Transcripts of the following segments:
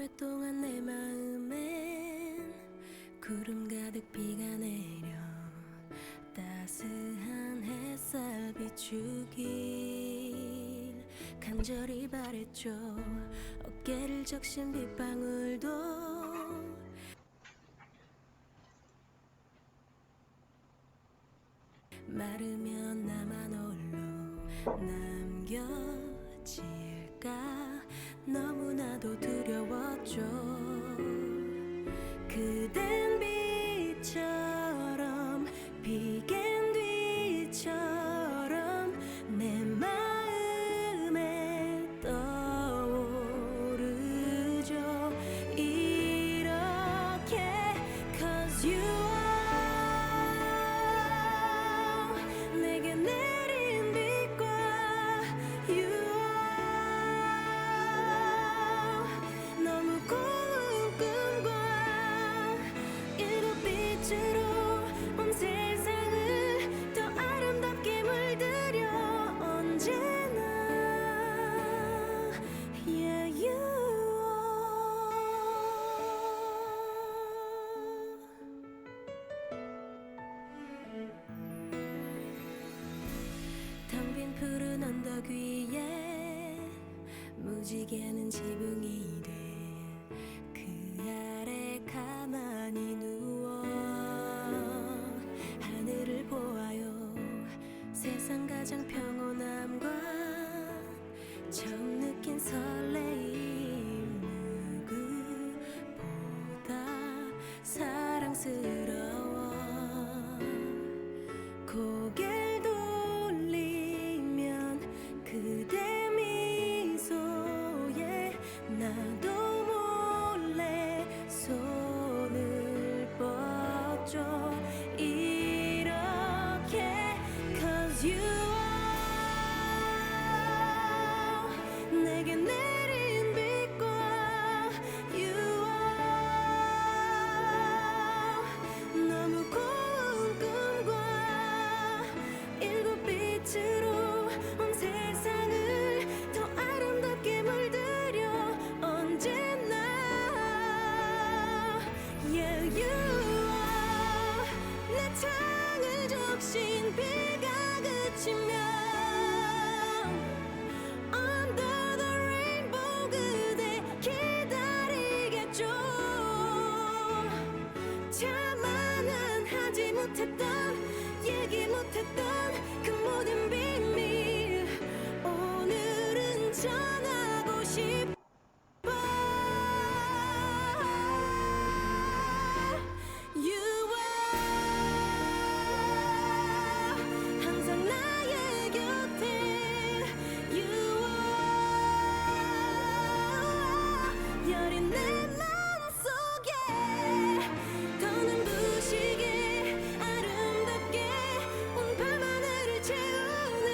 오랫동안 내 마음엔 구름 가득 비가 내려 따스한 햇살 비추길 간절히 바랬죠. 어깨를 적신 빗방울도 마르면 나만 홀로 남겨질까 너무나도 두려웠죠. 그댄 빛처럼 비겐 뒤처럼 내 마음에 떠오르죠. 이렇게 Cause you are 내게 내린 빛과 You are 너무 고운 꿈과 일곱 빛으로 온 세상을 더 아름답게 물들여 언제나 Yeah you 텅 빈 푸른 언덕 위에 무지개는 지붕이 돼 그 아래 가만히 누워 하늘을 보아요. 세상 가장 평온함과 처음 느낀 설레임 누구보다 사랑스러워. 고개를 돌리면 그대 미소에 나도 몰래 손을 뻗죠. 이렇게 Cause you are 내게 내린 빛과 You are 너무 고운 꿈과 일곱 빛으로 온 세상을 더 아름답게 물들여 언제나 Yeah you are 내 창을 적신 비가 그치면 Under the rainbow 그대 기다리겠죠. 차마는 하지 못했던 얘기 못했던 그 모든 비밀 오늘은 전하고 싶어. You are 항상 나의 곁에 You are 여린 내 맘속에 더 눈부시게 아름답게 온 밤하늘을 채우는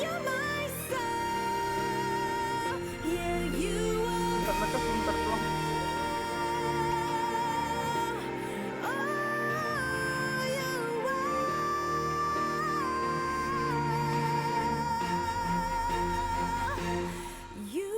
You're my soul Yeah you are Oh you are You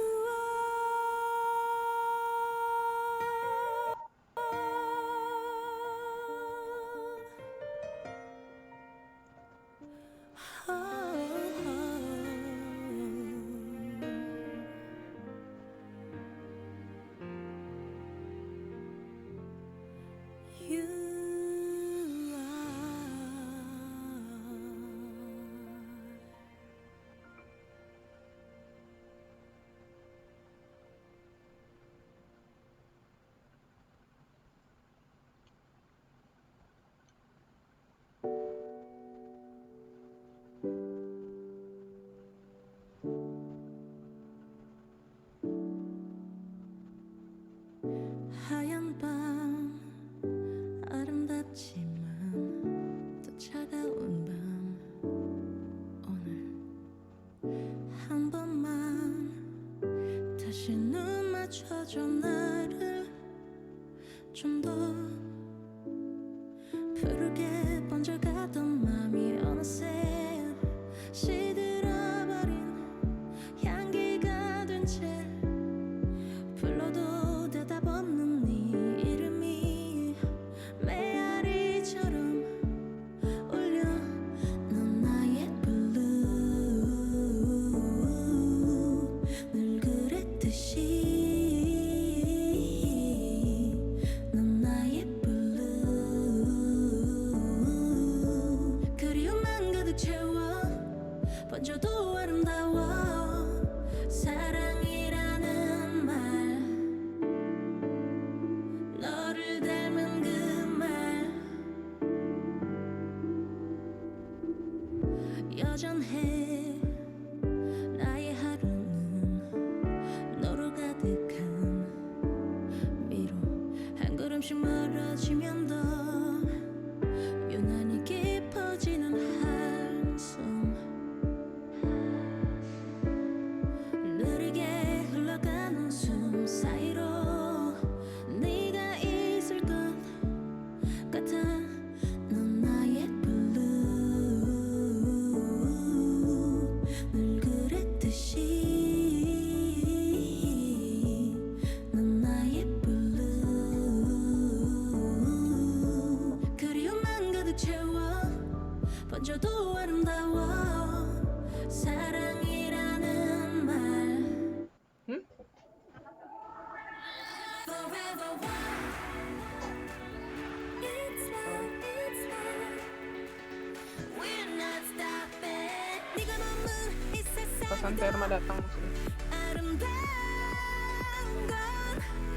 하얀 밤 아름답지만 또 차가운 밤 오늘 한 번만 다시 눈 맞춰줘. 나를 좀 더 푸르게 번져가던 맘이 어느새 시들어버린 향기가 된 채 조금씩 멀어지면 더 유난히 깊어지는 한숨 느리게 흘러가는 숨 사이로 네가 있을 것 같아 넌 나의 블루 늘 그랬듯이 넌 나의 블루 그리움만 가득 채워 번져도 아름다워 사랑이라는 말 응? Forever one It's love, it's love We're not stopping 네가 머문 이 Pas 세상에 Sperma datang sih. 아름다운 건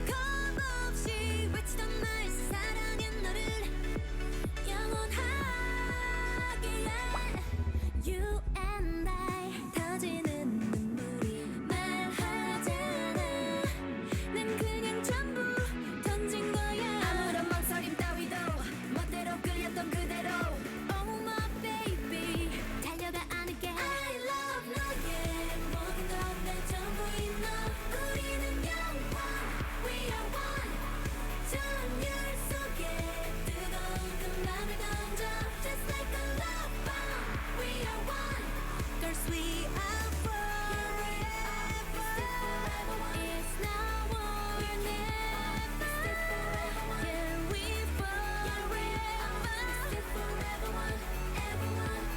겁없이 외치던 나의 사랑의 너를 영원하게 You and I 터지는 눈물이 말하잖아 난 그냥 전부 던진 거야 아무런 망설임 따위도 멋대로 끌렸던 그대로 Oh my baby 달려가 안을게 I love 너의 모든 것 내 전부인 너 우리는 영원 We are one 전율 속에 뜨거운 그 맘을 던져 Just like a love bomb We are one Girls we are forever It's now or never Yeah we forever Forever one Everyone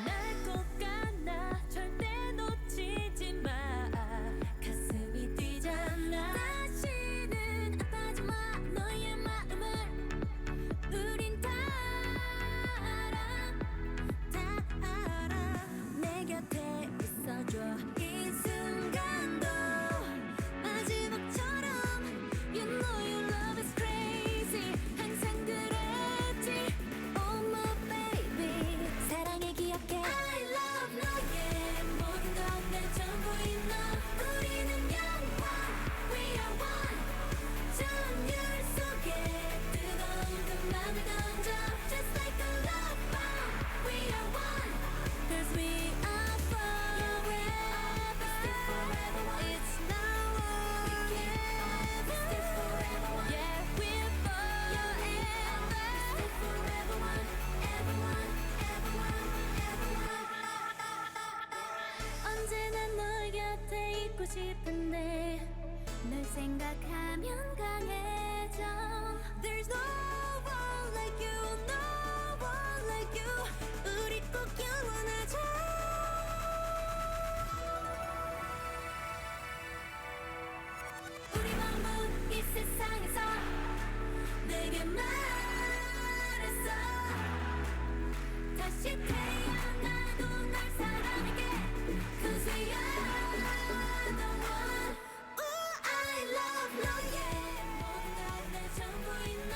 날 꼭 안아 절대 놓치지 마 가슴이 뛰잖아 다시는 아파하지 마 너의 마음을 우린 다 알아 내 곁에 있어줘 이 순간도 마지막처럼 You know your love is crazy 항상 그랬지 Oh my baby 사랑해 기억해 I love 너의 모든 것 내 전부인 너 우리는 영원 We are one 전율 속에 뜨거운 그 맘을 던져 Just like a love bomb We are one Cause we are forever It's now or never Yeah we're forever Forever one Everyone 언제나 널 곁에 있고 싶은데 널 생각하면 강해져 There's no one like you No one like you 우리 꼭 영원하자 우리 만분 이 세상에서 내게 말했어 다시 태어나도 날 사랑할게 Cause we are the one Ooh I love 너의 모든 것 내 전부인 너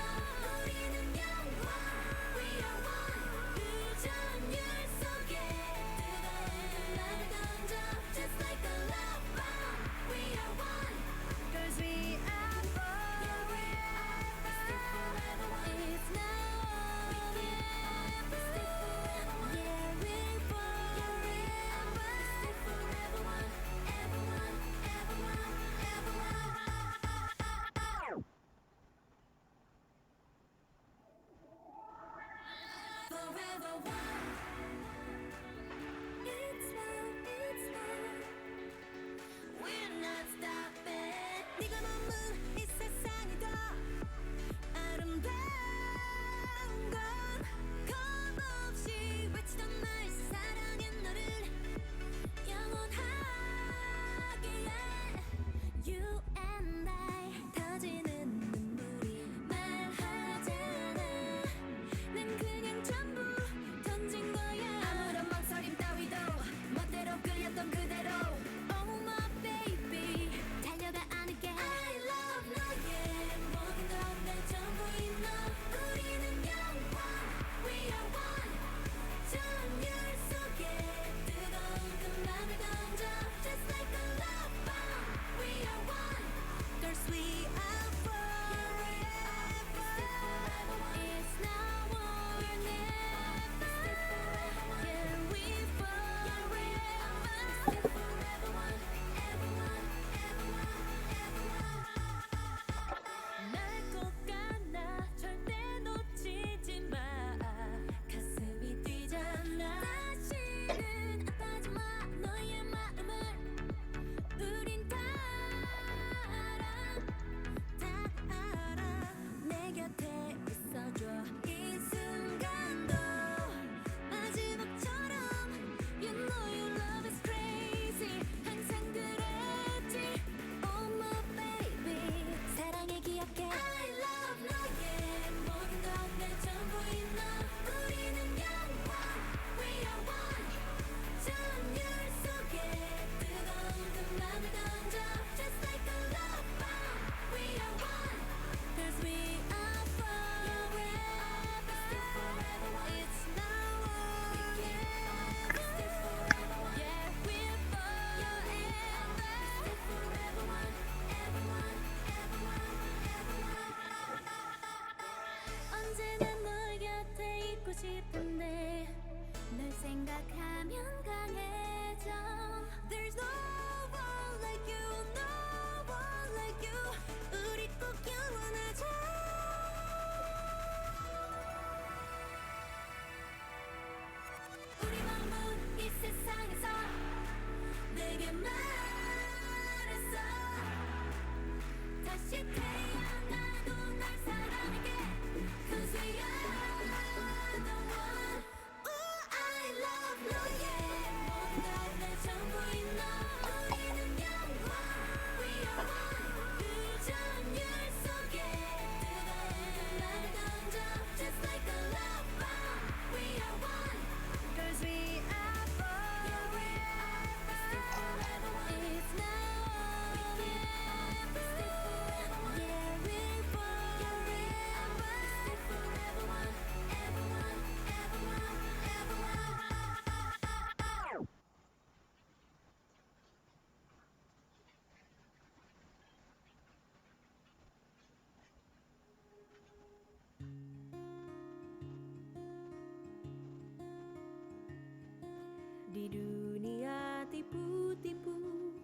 Di dunia tipu-tipu,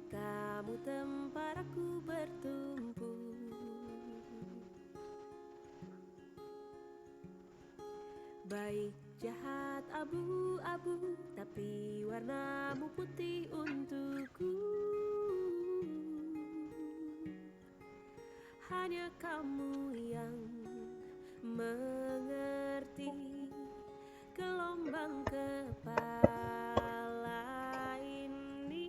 kamu tempat aku bertumpu. Baik jahat abu-abu, tapi warnamu putih untukku. Hanya kamu yang mengerti gelombang kepala ini.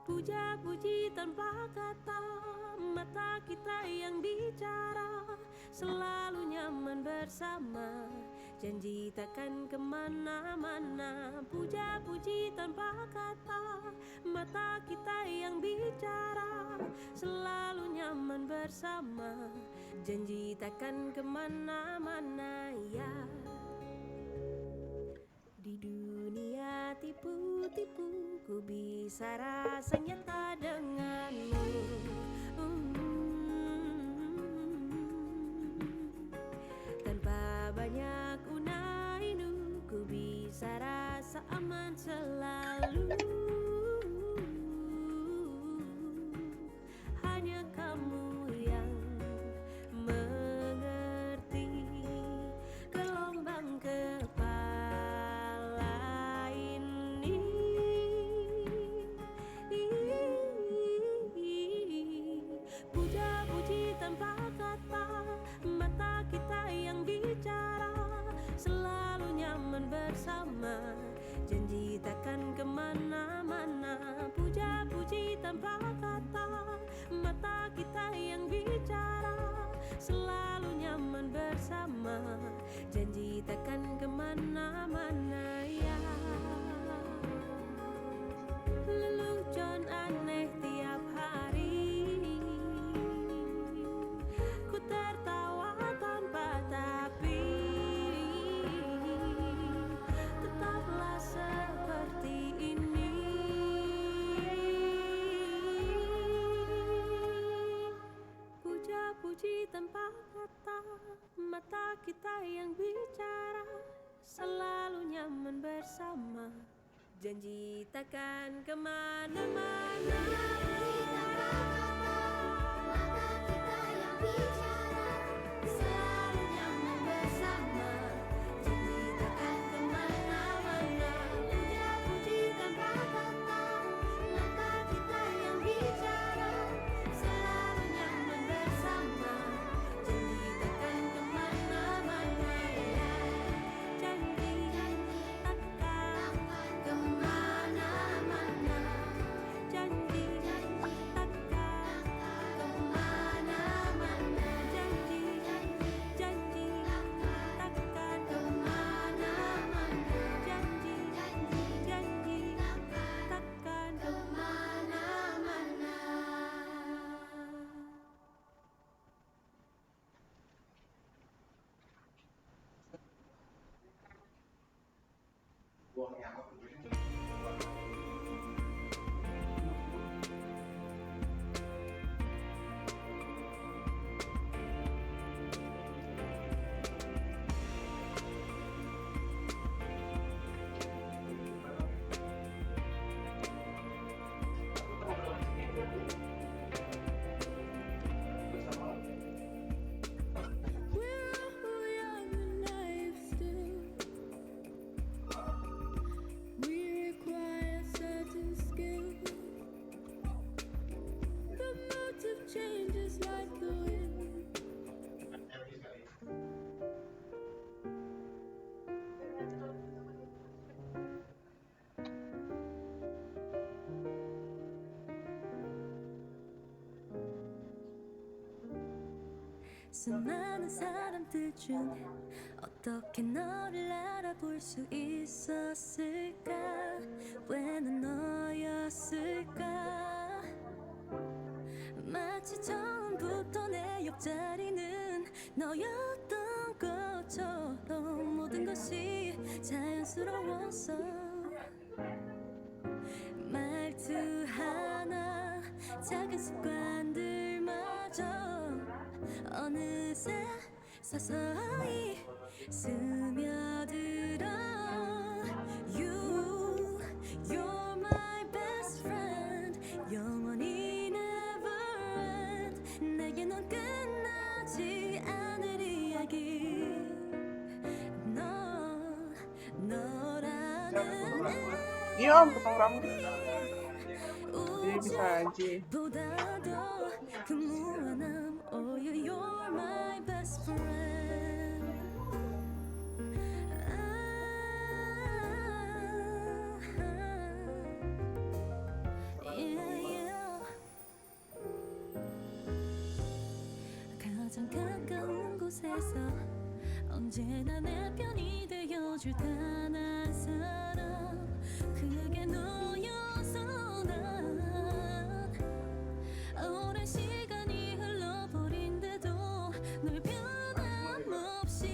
Puja-puji tanpa kata, mata kita yang bicara, selalu nyaman bersama, janji takkan kemana-mana. Puja-puji tanpa kata, mata kita yang bicara, selalu nyaman bersama, janji takkan kemana-mana ya. Di dunia tipu-tipu, ku bisa rasa nyata denganmu. Tanpa banyak unai-unu, ku bisa rasa aman selalu. Hanya kamu yang mengerti gelombang kepala ini. Puja-puji tanpa kata, mata kita yang bicara, selalu nyaman bersama, janji takkan kemana-mana. Puja-puji tanpa kata, mata kita yang bicara, selalu nyaman bersama, janji takkan kemana-mana ya. Lelucon aneh tiap hari, ku tertawa tanpa tapi, tetaplah seperti ini. Puja-puji tanpa kata, mata kita yang bicara, selalu nyaman bersama, janji takkan kemana-mana. Selalu nyaman bersama, janji takkan kemana-mana. Puja-puji tanpa kata, mata kita yang bicara, selalu nyaman bersama, janji takkan kemana-mana ya. Janji takkan kemana-mana. Janji takkan kemana-mana. Janji takkan kemana-mana. Janji takkan kemana-mana. We're all young and naive still. We require certain skill. The motive changes like the wind. 수많은 사람들 중에 어떻게 너를 알아볼 수 있었을까? 왜 난 너였을까? 마치 처음부터 내 옆자리는 너였던 것처럼 모든 것이 자연스러웠어. 말투 하나, 작은 습관들마저 어느새 서서히 스며들어. You're my best friend. 영원히 never end. 내게 넌 끝나지 않을 이야기. 너라는 Iya, potong rambut. Jadi bisa aja. 보다도 그 무한함. Oh, you're my best friend. Yeah. 가장 가까운 곳에서 언제나 내 편이 되어줄 단 한 사람, 그게 너여서 난 오랜 시간이 흘러버린데도 널 변함없이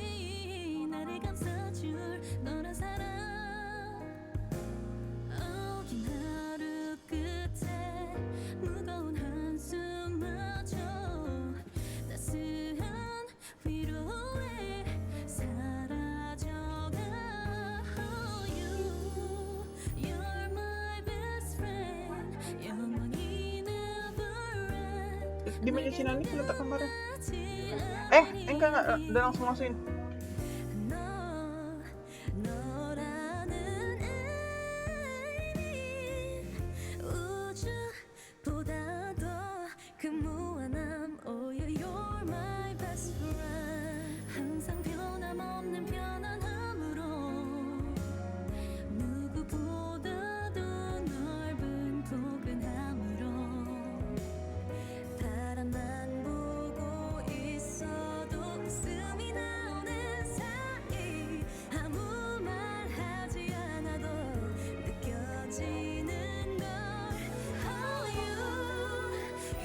나를 감싸줄 너란 사람. 긴 하루 끝에 무거운 한숨마저 따스한 위로에 사라져가. You're my best friend. 영원히 never end. Terus di meja si Nani letak gambarnya. Enggak, udah langsung masukin. 너라는 의미 우주보다도 그 무한함. Oh, you're my best friend. 항상 변함없는 편안함으로 누구보다도 넓은 포근함으로 바람만 보고 있어도 웃음이 나오는 사이 아무 말 하지 않아도 느껴지는 걸. Oh,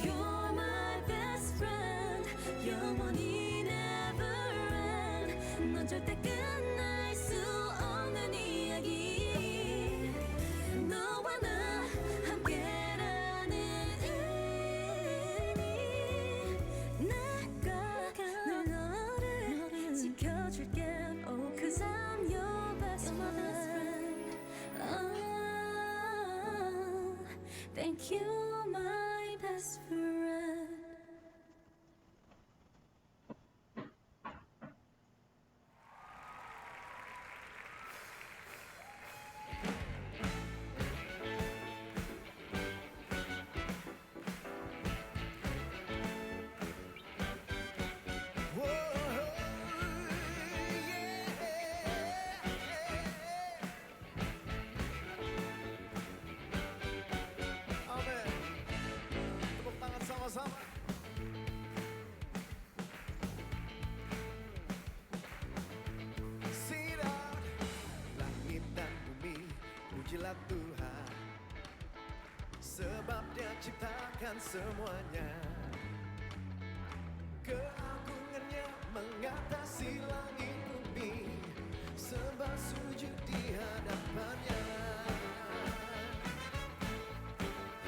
you're my best friend. 영원히 never end. 넌 절대 끝날 수 없는 이야기. 너와 나 함께라는 의미. 내가 늘 너를 지켜줄게. Oh, 'cause I'm your best friend. Oh, thank you, my best friend. Amin. Tepuk tangan sama-sama. Sinar langit dan bumi, pujilah Tuhan, sebab Dia ciptakan semuanya. Keagungannya mengatasi langit bumi, sebab sujud di hadapannya.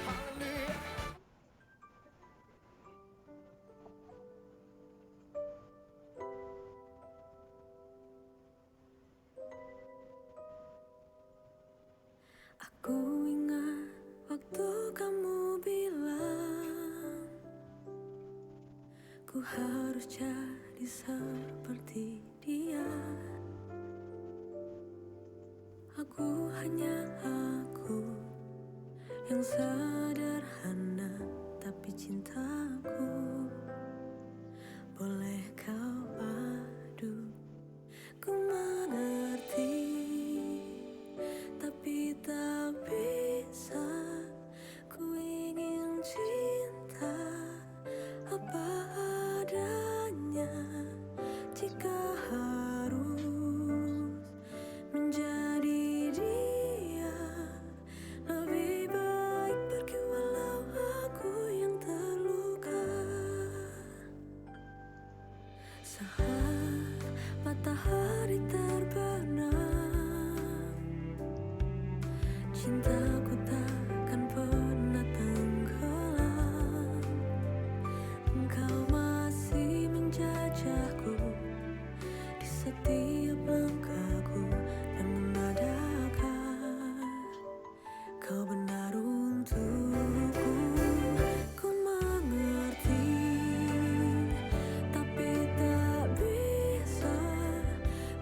Haleluya. Aku ingat waktu kamu bilang ku harus jadi seperti dia. Aku hanya aku yang sederhana, tapi cintaku boleh kau padu. Ku mengerti, tapi tak bisa. Ku ingin cinta apa adanya. Jika harus menjadi dia, lebih baik pergi walau aku yang terluka. Saat matahari terbenam, cintaku takkan pernah tenggelam. Engkau masih menjajahku setiap langkahku dan menadakan kau benar untukku. Ku mengerti, tapi tak bisa.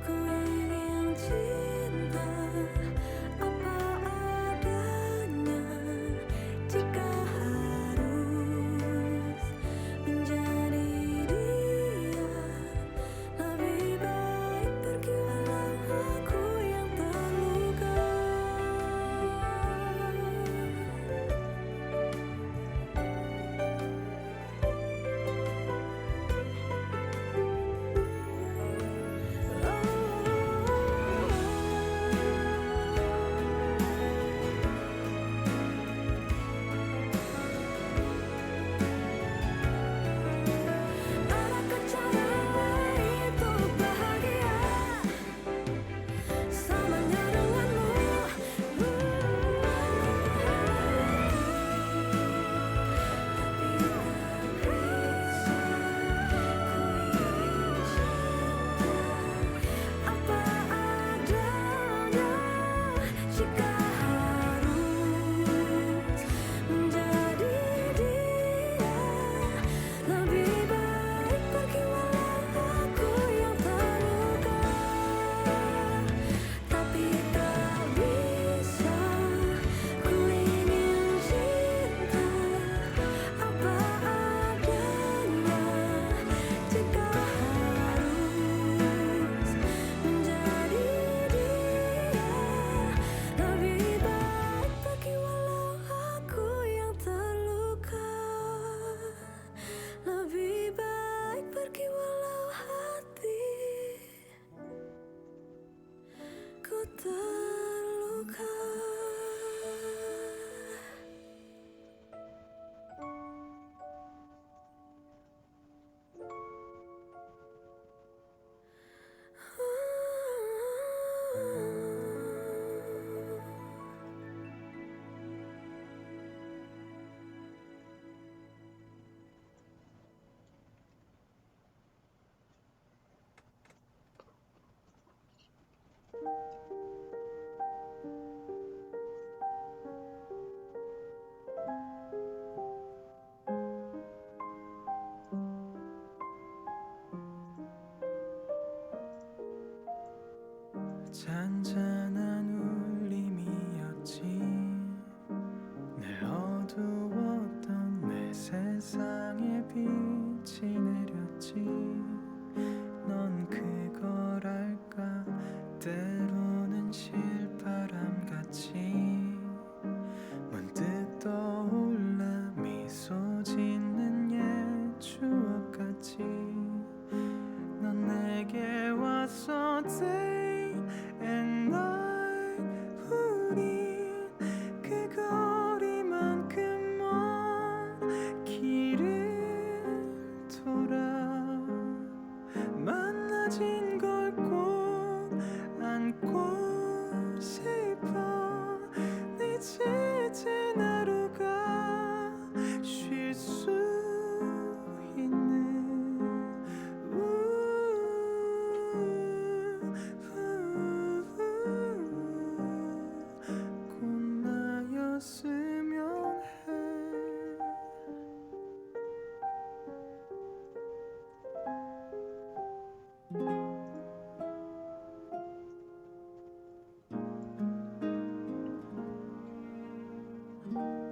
Ku ingin cinta apa adanya. Jika harus menjadi dia, lebih baik pergi walau aku yang terluka. Adakah cara lain untuk bahagia samanya denganmu? Apa adanya. Jika harus menjadi dia, lebih baik pergi walau aku yang terluka. Tapi tak bisa. Ku ingin cinta apa adanya. Jika harus menjadi dia, lebih baik pergi walau aku yang terluka. Lebih baik pergi walau hatiku terluka. 잔잔한 울림이었지. 늘 어두웠던 내 세상에 빛이 내렸지. 넌 그걸 알까? 때로는 실바람같이 문득 떠올라 미소 짓는 옛 추억같이 넌 내게 왔어 day and night. 우린 그 거리만큼 먼 길을 돌아 만나진 걸 꼭 안고 싶어. 네 지친 하루가 쉴 수 있는 곧 나였으면 해.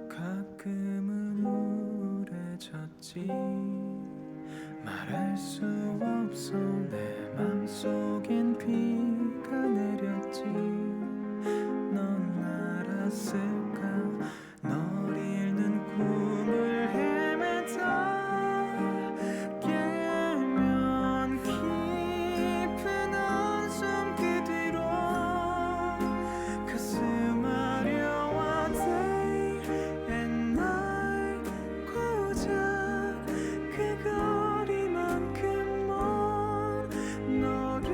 가끔은 우울해졌지. 말할 수 없어 내 맘속엔 비가 내렸지. 넌 알았을까? 널 잃는 꿈을 헤매다 깨면 깊은 한숨 그 뒤로 가슴 아려와 day and night. 고작 그 거리만큼 먼 너를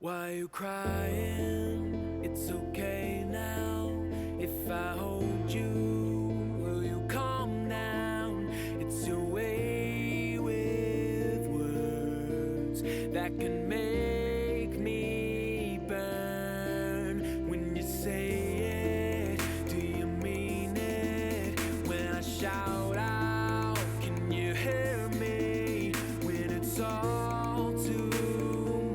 Why you crying? It's okay now. If I hold you, will you calm down? It's your way with words that can make me burn. When you say it, do you mean it? When I shout out, can you hear me? When it's all too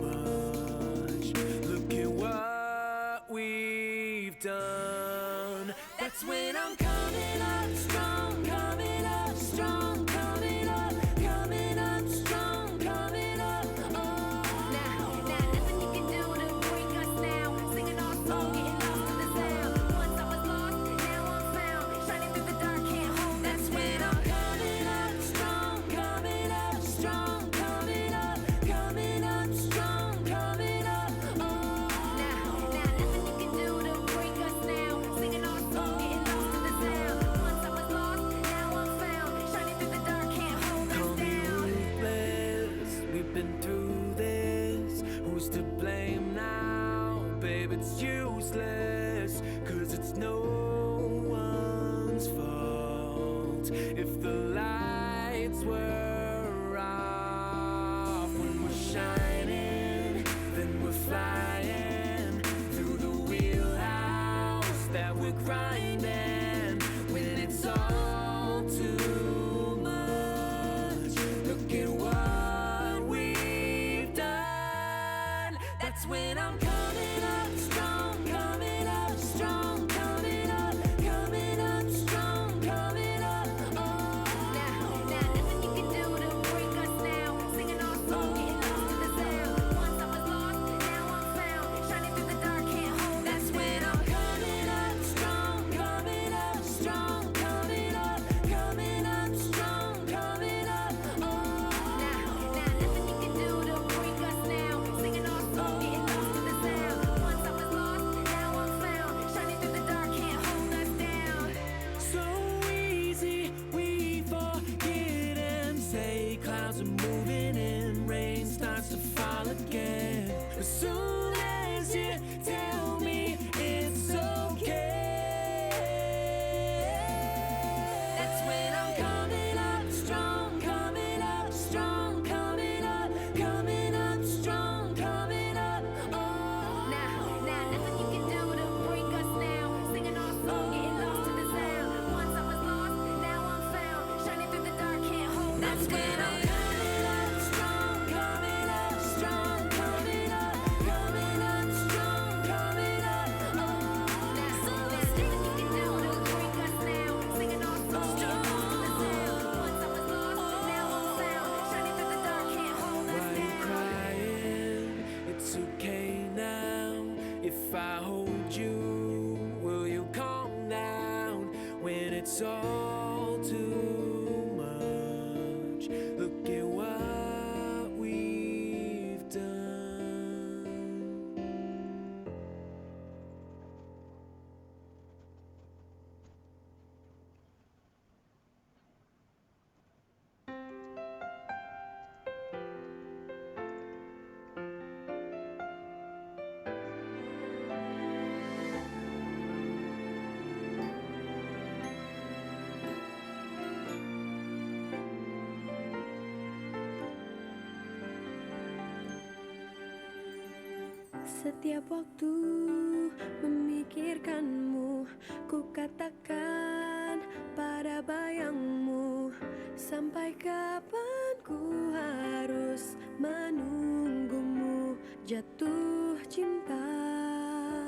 much, look at what we've done. That's when I'm coming up strong, coming up strong, coming up strong, coming up. Oh, Now, nothing you can do to break us now. Singing our song, getting lost in the sound. Once I was lost, now I'm found. Shining through the dark, can't hold. That's when I'm coming up strong, coming up strong, coming up strong, coming up. Oh, now, nothing you can do to break us now. Singing our song, getting lost in the sound. Once I was lost, now I'm found. Shining through the dark, can't hold us call me down. ruthless. We've been through this. Who's to blame now? Babe, it's useless. 'Cause it's no one's fault if the lights were off. When we're shining, then we're flying through the wheelhouse that we're grinding. When it's all too much, look at what we've done. That's when I'm coming up strong, coming up strong, coming up strong, coming up. Oh, Now, nothing you can do to break us now. Singing our song, getting lost in the sound. Once I was lost, now I'm found. Shining through the dark, can't hold. That's when I'm coming up strong, coming up strong, coming up strong, coming up. Oh, now, nothing you can do to break us now. Singing our song, getting lost in the sound. Once I was lost, now I'm found. Shining through the dark, can't hold us down. so easy, we forget and say clouds are moving and rain starts to fall again. As soon as you tell me it's okay, That's when I'm coming up strong, coming up strong, coming up strong, coming up. Oh, now, nothing you can do to break us now. Singing our song, getting lost in the sound. Once I was lost, now I'm found. Shining through the dark, can't hold. That's when I'm coming up strong, coming up strong, coming up strong, coming up. Oh, now, nothing you can do to break us now. Singing our song, getting lost in the sound. Once I was lost, now I'm found. Shining through the dark, can't hold us why you down. crying? It's okay now. If I hold you, will you calm down? When it's all too much, look at what we've done. Setiap waktu memikirkanmu, ku katakan pada bayangmu, sampai kapan ku harus menunggumu jatuh cinta.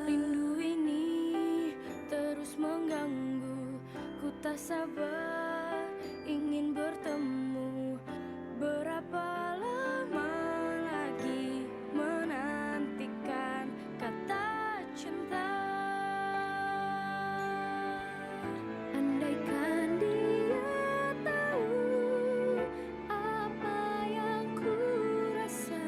Rindu ini terus mengganggu, ku tak sabar ingin bertemu. Berapa lama lagi menantikan kata cinta? Andaikan dia tahu apa yang ku rasa,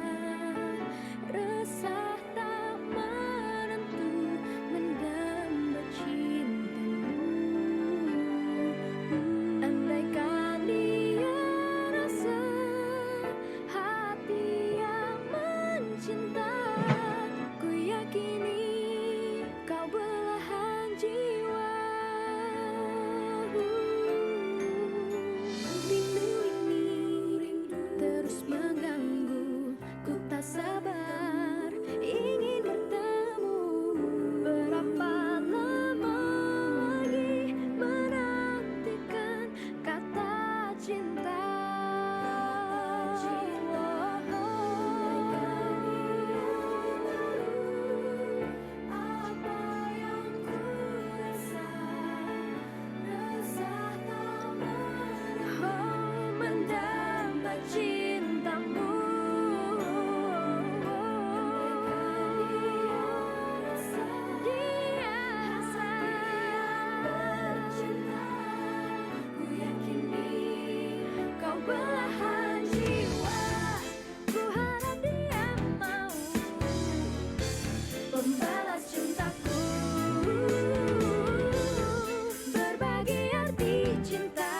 resah tak menentu mendamba cintamu. terus mengganggu. Ku tak sabar ingin bertemu. Berapa lama lagi menantikan kata cinta. Apa yang ku rasa, resah tak menahan mendamba cintamu. Dia rasa cinta, ku yakini kau belahan jiwa. Ku harap dia mau membalas cintaku, berbagi arti cinta,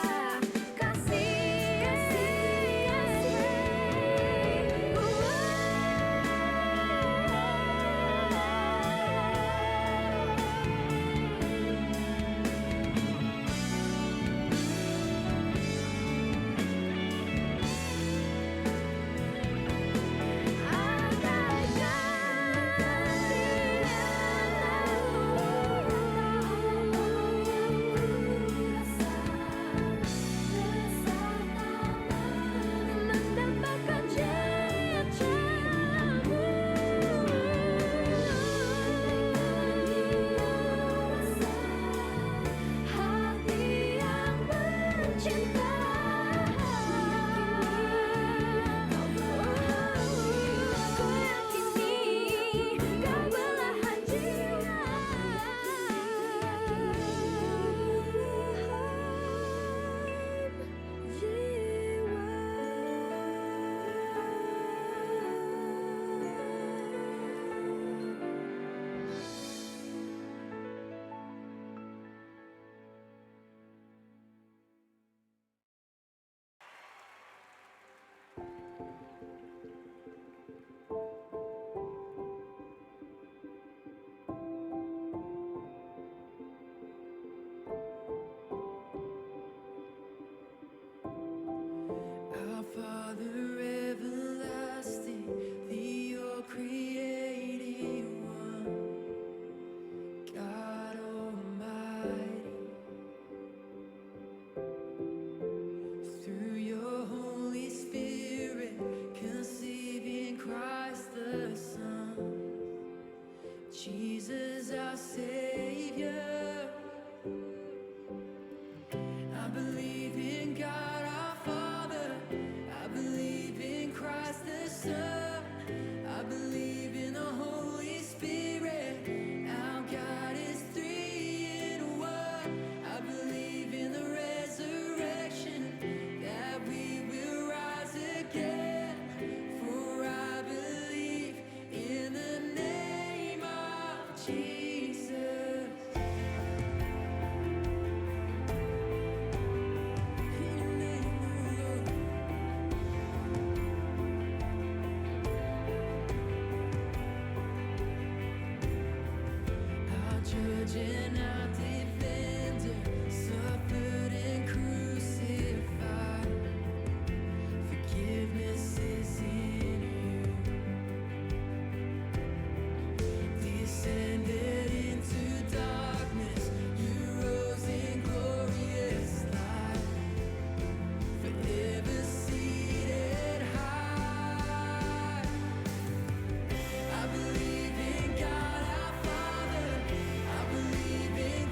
kasih, mendapatkan cintamu. Hati yang bercinta, ku yakini kau belahan jiwa. Our Father everlasting, the all-creating one, God Almighty, through your Holy Spirit, conceiving Christ the Son, Jesus our Savior. I believe in God our Father, I believe in Christ the Son, I believe in the Holy Spirit, our God is three in one. I believe in the resurrection, that we will rise again, for I believe in the name of Jesus. In your name, Lord. Our judge and our defender suffered and crucified. Forgiveness is in you. Descended into darkness, you rose in glorious light. Forever seated high. I believe in God our Father, I believe in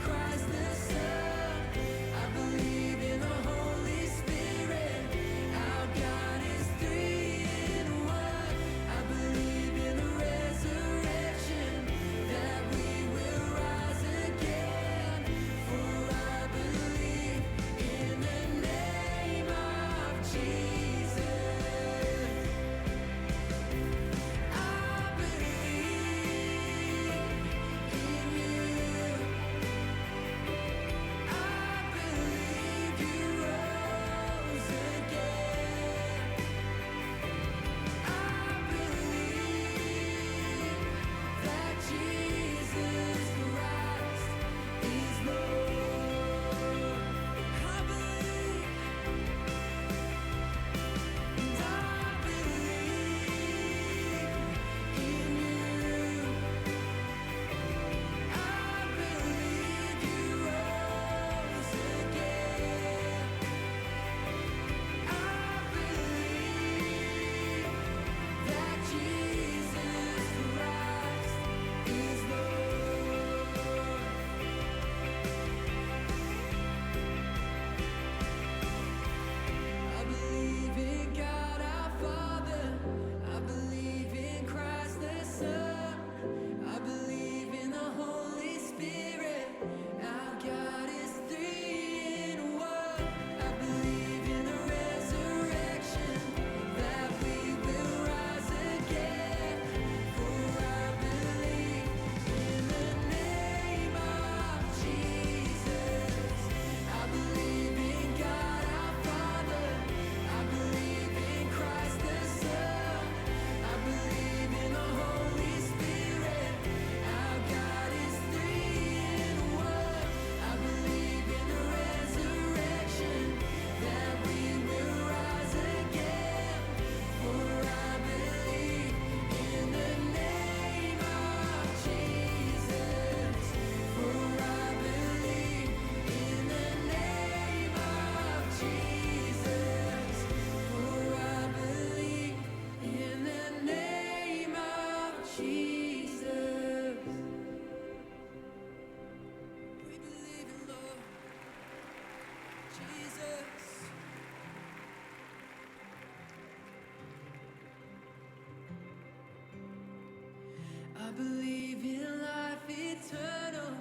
I believe in life eternal.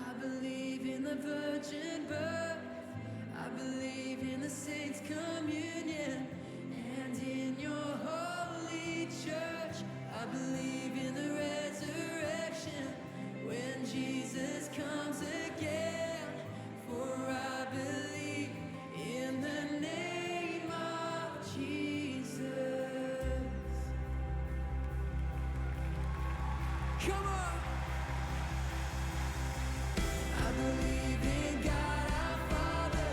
I believe in the virgin birth. I believe in the saints' communion and in your holy church. I believe in the resurrection when Jesus comes again. For I believe in the name of Jesus. Come on! I believe in God our Father.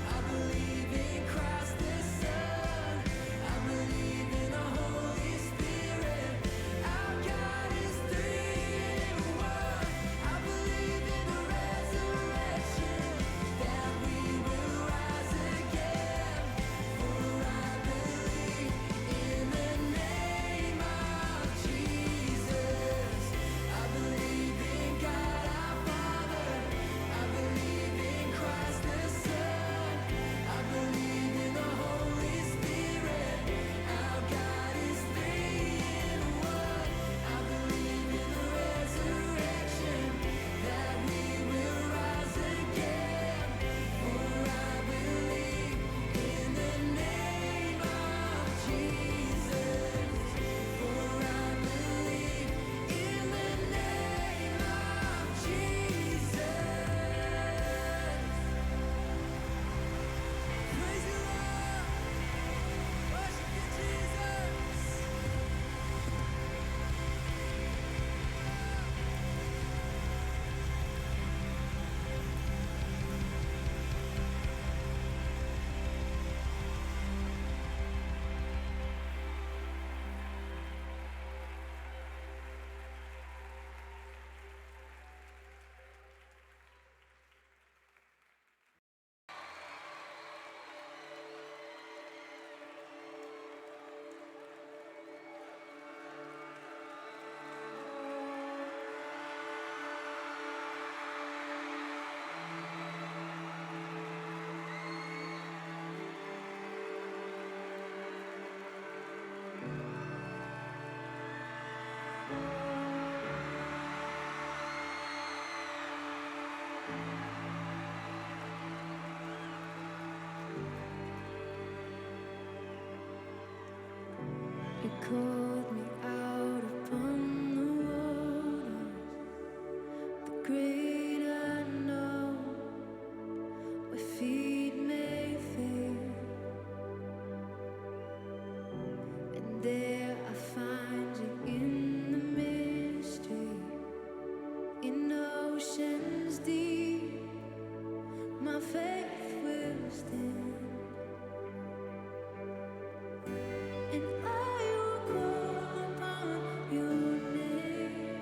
I believe in Christ the Son. I believe in the Holy Spirit. Our God is three in one. I believe in the resurrection, that we will rise again. For I believe in the name of Jesus. I believe in God our Father. I believe in Christ the Son. I believe in the Holy Spirit. Our God is three in one. I believe in the resurrection, that we will rise again. For I believe in the name of Jesus. For I believe in the name of Jesus. Praise you, Lord. Worship you, Jesus. You called me out upon the waters, the great unknown, where feet may fail, and there I find you in the mystery, in oceans deep. My faith will stand, and I will call upon your name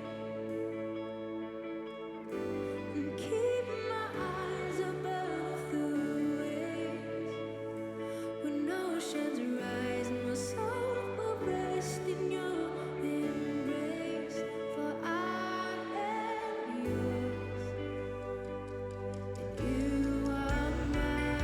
and keep my eyes above the waves. When oceans rise, my soul will rest in your embrace. For I am yours, and you are mine.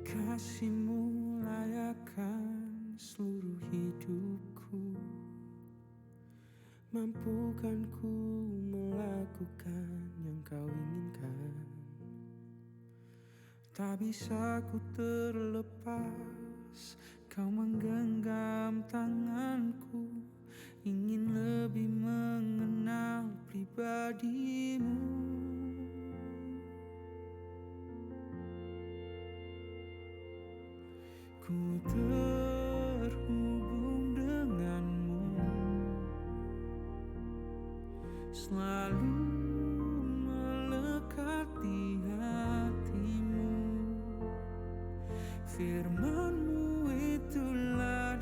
Kasih-Mu layakkan seluruh hidupku. Mampukan ku melakukan yang kau inginkan. Tak bisa ku terlepas, kau menggenggam tanganku. Ingin lebih mengenal pribadimu. Ku terhubung denganmu, selalu melekat di hatimu. Firman-Mu itulah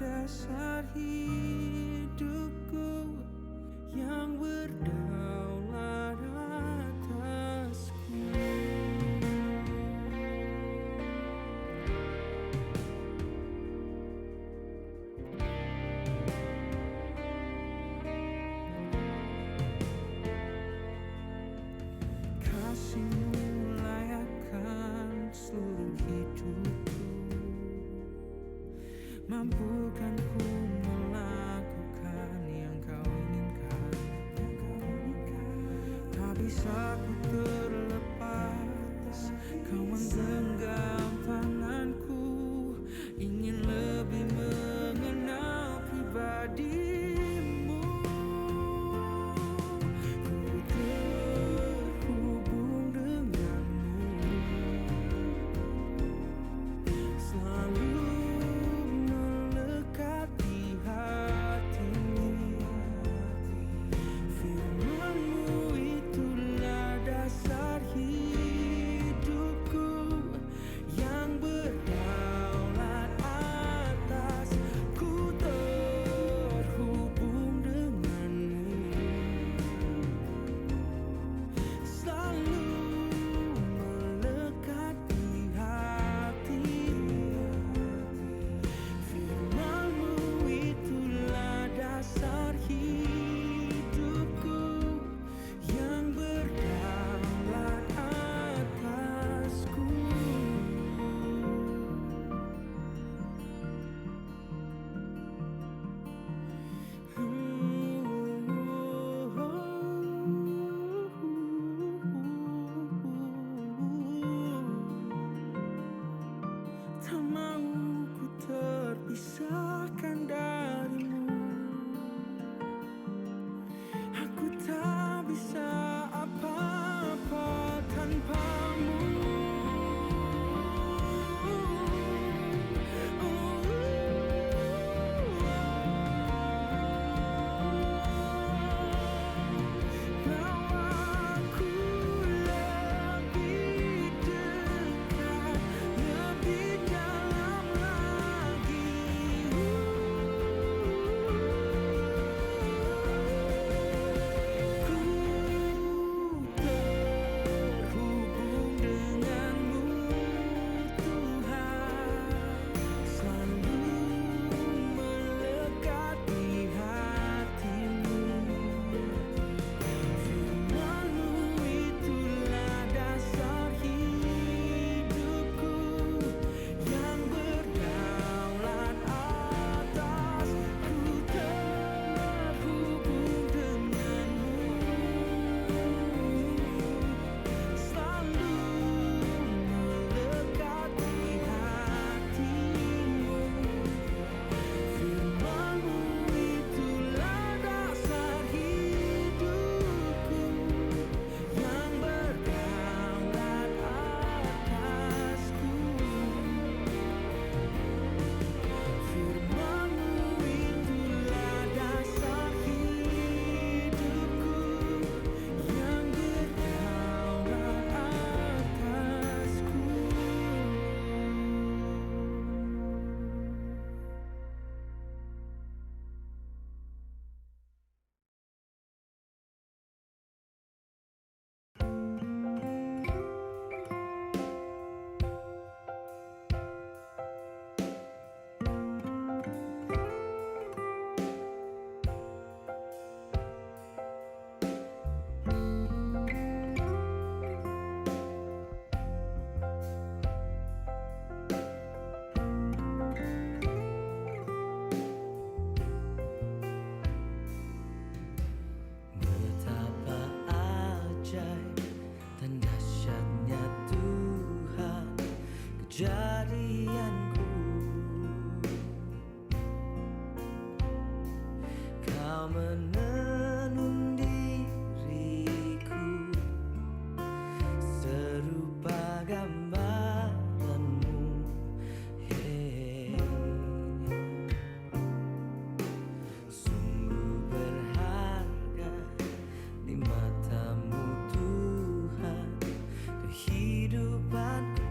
mampukan ku melakukan yang kau inginkan. Tak bisa ku terlepas, kau menggenggam tanganku. Ingin lebih mengenal pribadimu. Ku terhubung denganmu, selalu melekat di hatimu. Firman-Mu itulah dasar hidupku, yang berdaulat atasku. Terhubung denganmu, selalu melekat di hatimu. Firman-Mu itulah dasar hidupku, yang berdaulat atasku. Tak mau ku terpisahkan darimu. Aku tak bisa apa-apa tanpamu. Bawaku lebih dekat, lebih dalam lagi. Ku terhubung denganmu, Tuhan, selalu melekat di hatimu. Firman-Mu itulah dasar hidupku, yang berdaulat atasku. Terhubung denganmu, selalu melekat di hatimu. Firman-Mu itulah dasar hidupku, yang berdaulat atasku. Firman-Mu itulah dasar hidupku, yang berdaulat atasku. Betapa ajaib dan dahsyatnya Tuhan kejadianku. Kau menenun diriku serupa gambaran-Mu. Sungguh berharga di mata-Mu, Tuhan, kehidupanku.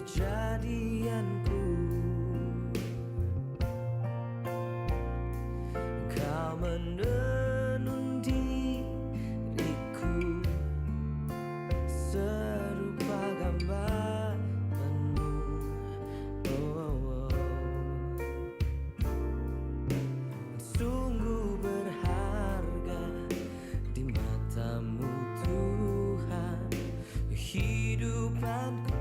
kejadianku. Kau menenun diriku serupa gambaranmu. Oh. Sungguh berharga di matamu Tuhan, hidupanku.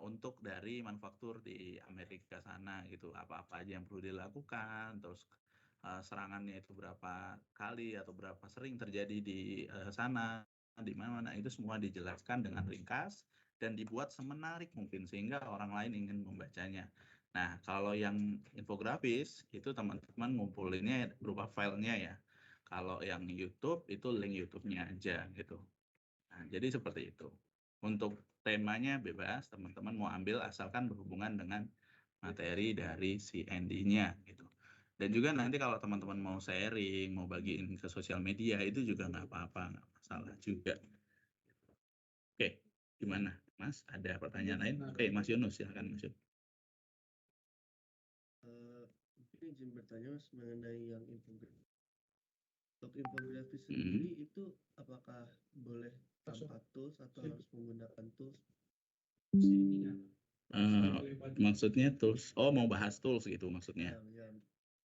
untuk dari manufaktur di Amerika sana gitu, apa-apa aja yang perlu dilakukan, terus serangannya itu berapa kali atau berapa sering terjadi di sana, di mana, itu semua dijelaskan dengan ringkas dan dibuat semenarik mungkin sehingga orang lain ingin membacanya. Nah, kalau yang infografis itu teman-teman ngumpulinnya berupa filenya ya. Kalau yang YouTube itu link YouTube-nya aja gitu. Nah, jadi seperti itu. Untuk temanya bebas, teman-teman mau ambil asalkan berhubungan dengan materi dari si Andy-nya gitu. Dan juga nanti kalau teman-teman mau sharing, mau bagiin ke sosial media itu juga nggak apa-apa, nggak masalah juga. Oke, gimana, Mas? Ada pertanyaan lain? Oke, Mas Yunus, silakan Mas Yunus. Mungkin izin bertanya Mas mengenai yang infografis. Untuk infografis sendiri itu apakah boleh tanpa tools atau harus menggunakan tools? Maksudnya tools? Oh, mau bahas tools gitu maksudnya? Ya,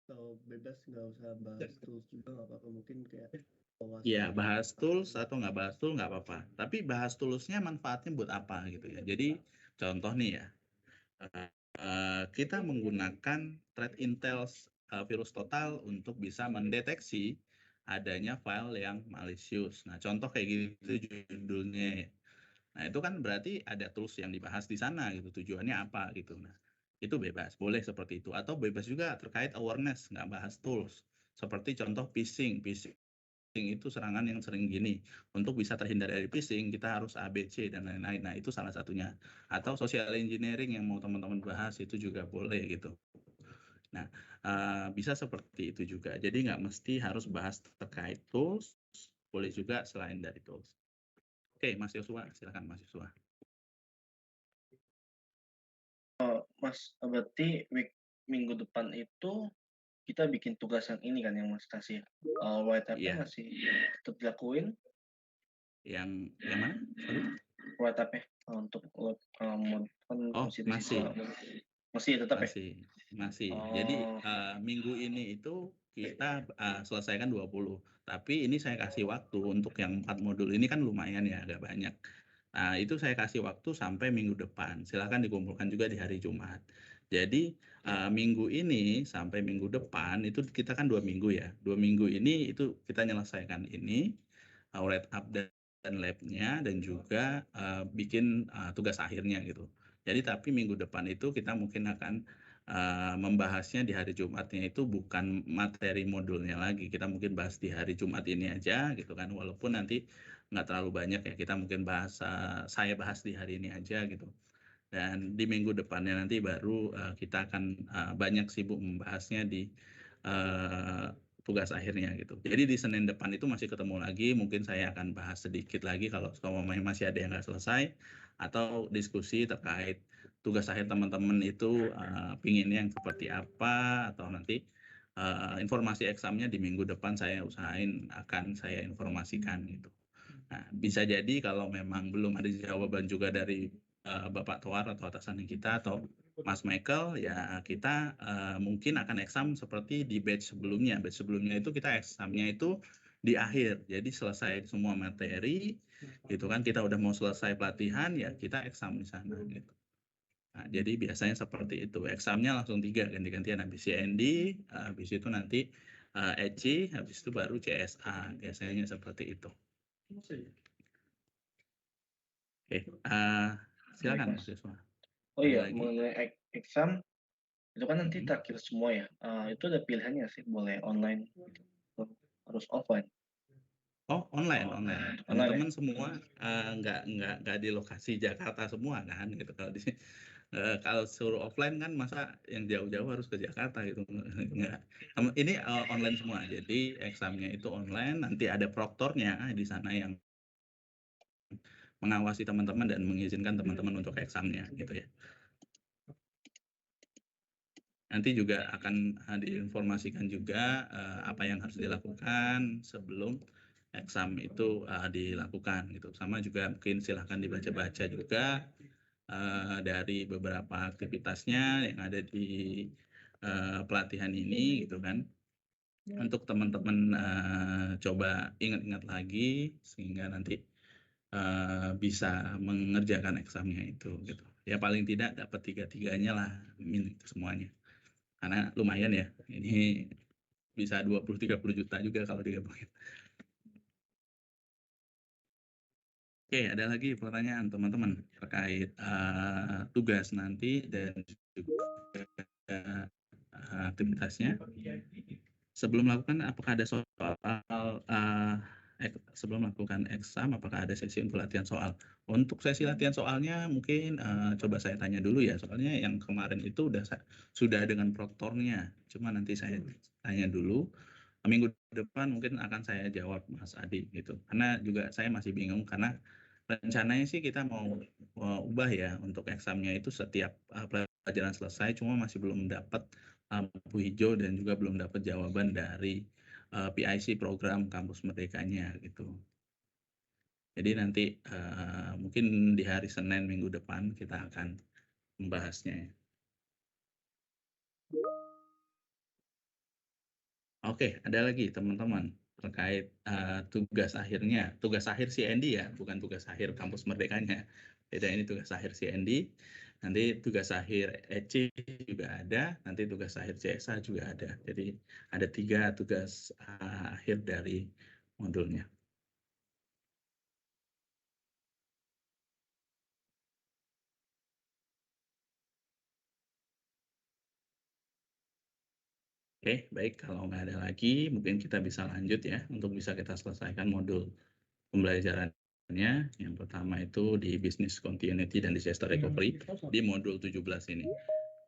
atau bebas nggak usah bahas tools juga nggak apa-apa, mungkin kayak Iya, bahas tools atau nggak bahas tool nggak apa-apa. Tapi bahas toolsnya manfaatnya buat apa gitu ya. Jadi contoh nih ya, kita menggunakan threat intel virus total untuk bisa mendeteksi adanya file yang malicious. Nah, contoh kayak gitu judulnya ya. Nah, itu kan berarti ada tools yang dibahas di sana gitu, tujuannya apa gitu. Nah, itu bebas, boleh seperti itu. Atau bebas juga terkait awareness, nggak bahas tools. Seperti contoh phishing itu serangan yang sering gini. Untuk bisa terhindar dari phishing, kita harus ABC dan lain-lain. Nah, itu salah satunya. Atau social engineering yang mau teman-teman bahas itu juga boleh gitu. Nah, bisa seperti itu juga. Jadi nggak mesti harus bahas terkait tools, boleh juga selain dari tools. Oke, Mas Yosua, silakan Mas Yosua. Mas, berarti minggu depan itu kita bikin tugas yang ini kan yang Mas kasih. WTP Iya. masih tetap dilakuin? Yang mana? Sorry. WTP untuk Oh, masih tetap masih. Jadi minggu ini itu kita selesaikan 20. Tapi ini saya kasih waktu untuk yang 4 modul ini kan lumayan ya, agak banyak. Nah, itu saya kasih waktu sampai minggu depan. Silakan dikumpulkan juga di hari Jumat. Jadi minggu ini sampai minggu depan itu kita kan 2 minggu ya. 2 minggu ini itu kita menyelesaikan ini, write up dan lab-nya dan juga bikin tugas akhirnya gitu. Jadi tapi minggu depan itu kita mungkin akan membahasnya di hari Jumatnya itu bukan materi modulnya lagi. Kita mungkin bahas di hari Jumat ini aja gitu kan. Walaupun nanti nggak terlalu banyak ya, kita mungkin bahas saya bahas di hari ini aja gitu. Dan di minggu depannya nanti baru kita akan banyak sibuk membahasnya di tugas akhirnya gitu. Jadi di Senin depan itu masih ketemu lagi, mungkin saya akan bahas sedikit lagi kalau masih ada yang nggak selesai, atau diskusi terkait tugas akhir teman-teman itu pinginnya yang seperti apa, atau nanti informasi eksamnya di minggu depan saya usahain akan saya informasikan gitu. Nah, bisa jadi kalau memang belum ada jawaban juga dari Bapak Toar atau atasan kita atau Mas Michael, ya kita mungkin akan eksam seperti di batch sebelumnya. Batch sebelumnya itu kita eksamnya itu di akhir. Jadi selesai semua materi, gitu kan, kita udah mau selesai pelatihan, ya kita eksam di sana gitu. Nah, jadi biasanya seperti itu. Eksamnya langsung 3 ganti-gantian, habis CND, habis itu nanti ECI, habis itu baru CSA. Biasanya seperti itu. Oke, silakan Mas Yusma. Oh iya, mengenai exam itu kan nanti terakhir semua ya. Itu ada pilihannya sih, boleh online gitu, harus offline. Oh, online. Teman-teman semua nggak di lokasi Jakarta semua kan gitu. Kalau suruh offline kan masa yang jauh-jauh harus ke Jakarta gitu. Nggak. Ini online semua. Jadi examnya itu online. Nanti ada proktornya di sana yang mengawasi teman-teman dan mengizinkan teman-teman untuk examnya gitu ya. Nanti juga akan diinformasikan juga apa yang harus dilakukan sebelum exam itu dilakukan gitu. Sama juga mungkin silahkan dibaca-baca juga dari beberapa aktivitasnya yang ada di pelatihan ini gitu kan. Untuk teman-teman coba ingat-ingat lagi sehingga nanti bisa mengerjakan examnya itu gitu. Ya paling tidak dapat 3-3-nya lah, itu semuanya. Karena lumayan ya, ini bisa 20-30 juta juga kalau digabungin. Oke, ada lagi pertanyaan teman-teman terkait tugas nanti dan juga aktivitasnya. Sebelum melakukan, apakah ada soal sebelum melakukan exam, apakah ada sesi untuk latihan soal? Untuk sesi latihan soalnya mungkin coba saya tanya dulu ya, soalnya yang kemarin itu sudah dengan proktornya. Cuma nanti saya tanya dulu. Minggu depan mungkin akan saya jawab Mas Adi gitu. Karena juga saya masih bingung karena rencananya sih kita mau ubah ya untuk examnya itu setiap pelajaran selesai, cuma masih belum dapat lampu hijau dan juga belum dapat jawaban dari PIC program Kampus Merdekanya gitu. Jadi nanti mungkin di hari Senin minggu depan kita akan membahasnya. Oke, ada lagi teman-teman terkait tugas akhirnya, tugas akhir CND ya, bukan tugas akhir Kampus Merdekanya. Beda, ini tugas akhir CND. Nanti tugas akhir EC juga ada, nanti tugas akhir CSA juga ada. Jadi ada 3 tugas akhir dari modulnya. Oke, baik. Kalau nggak ada lagi, mungkin kita bisa lanjut ya, untuk bisa kita selesaikan modul pembelajarannya. Yang pertama itu di Business Continuity dan Disaster Recovery di modul 17 ini.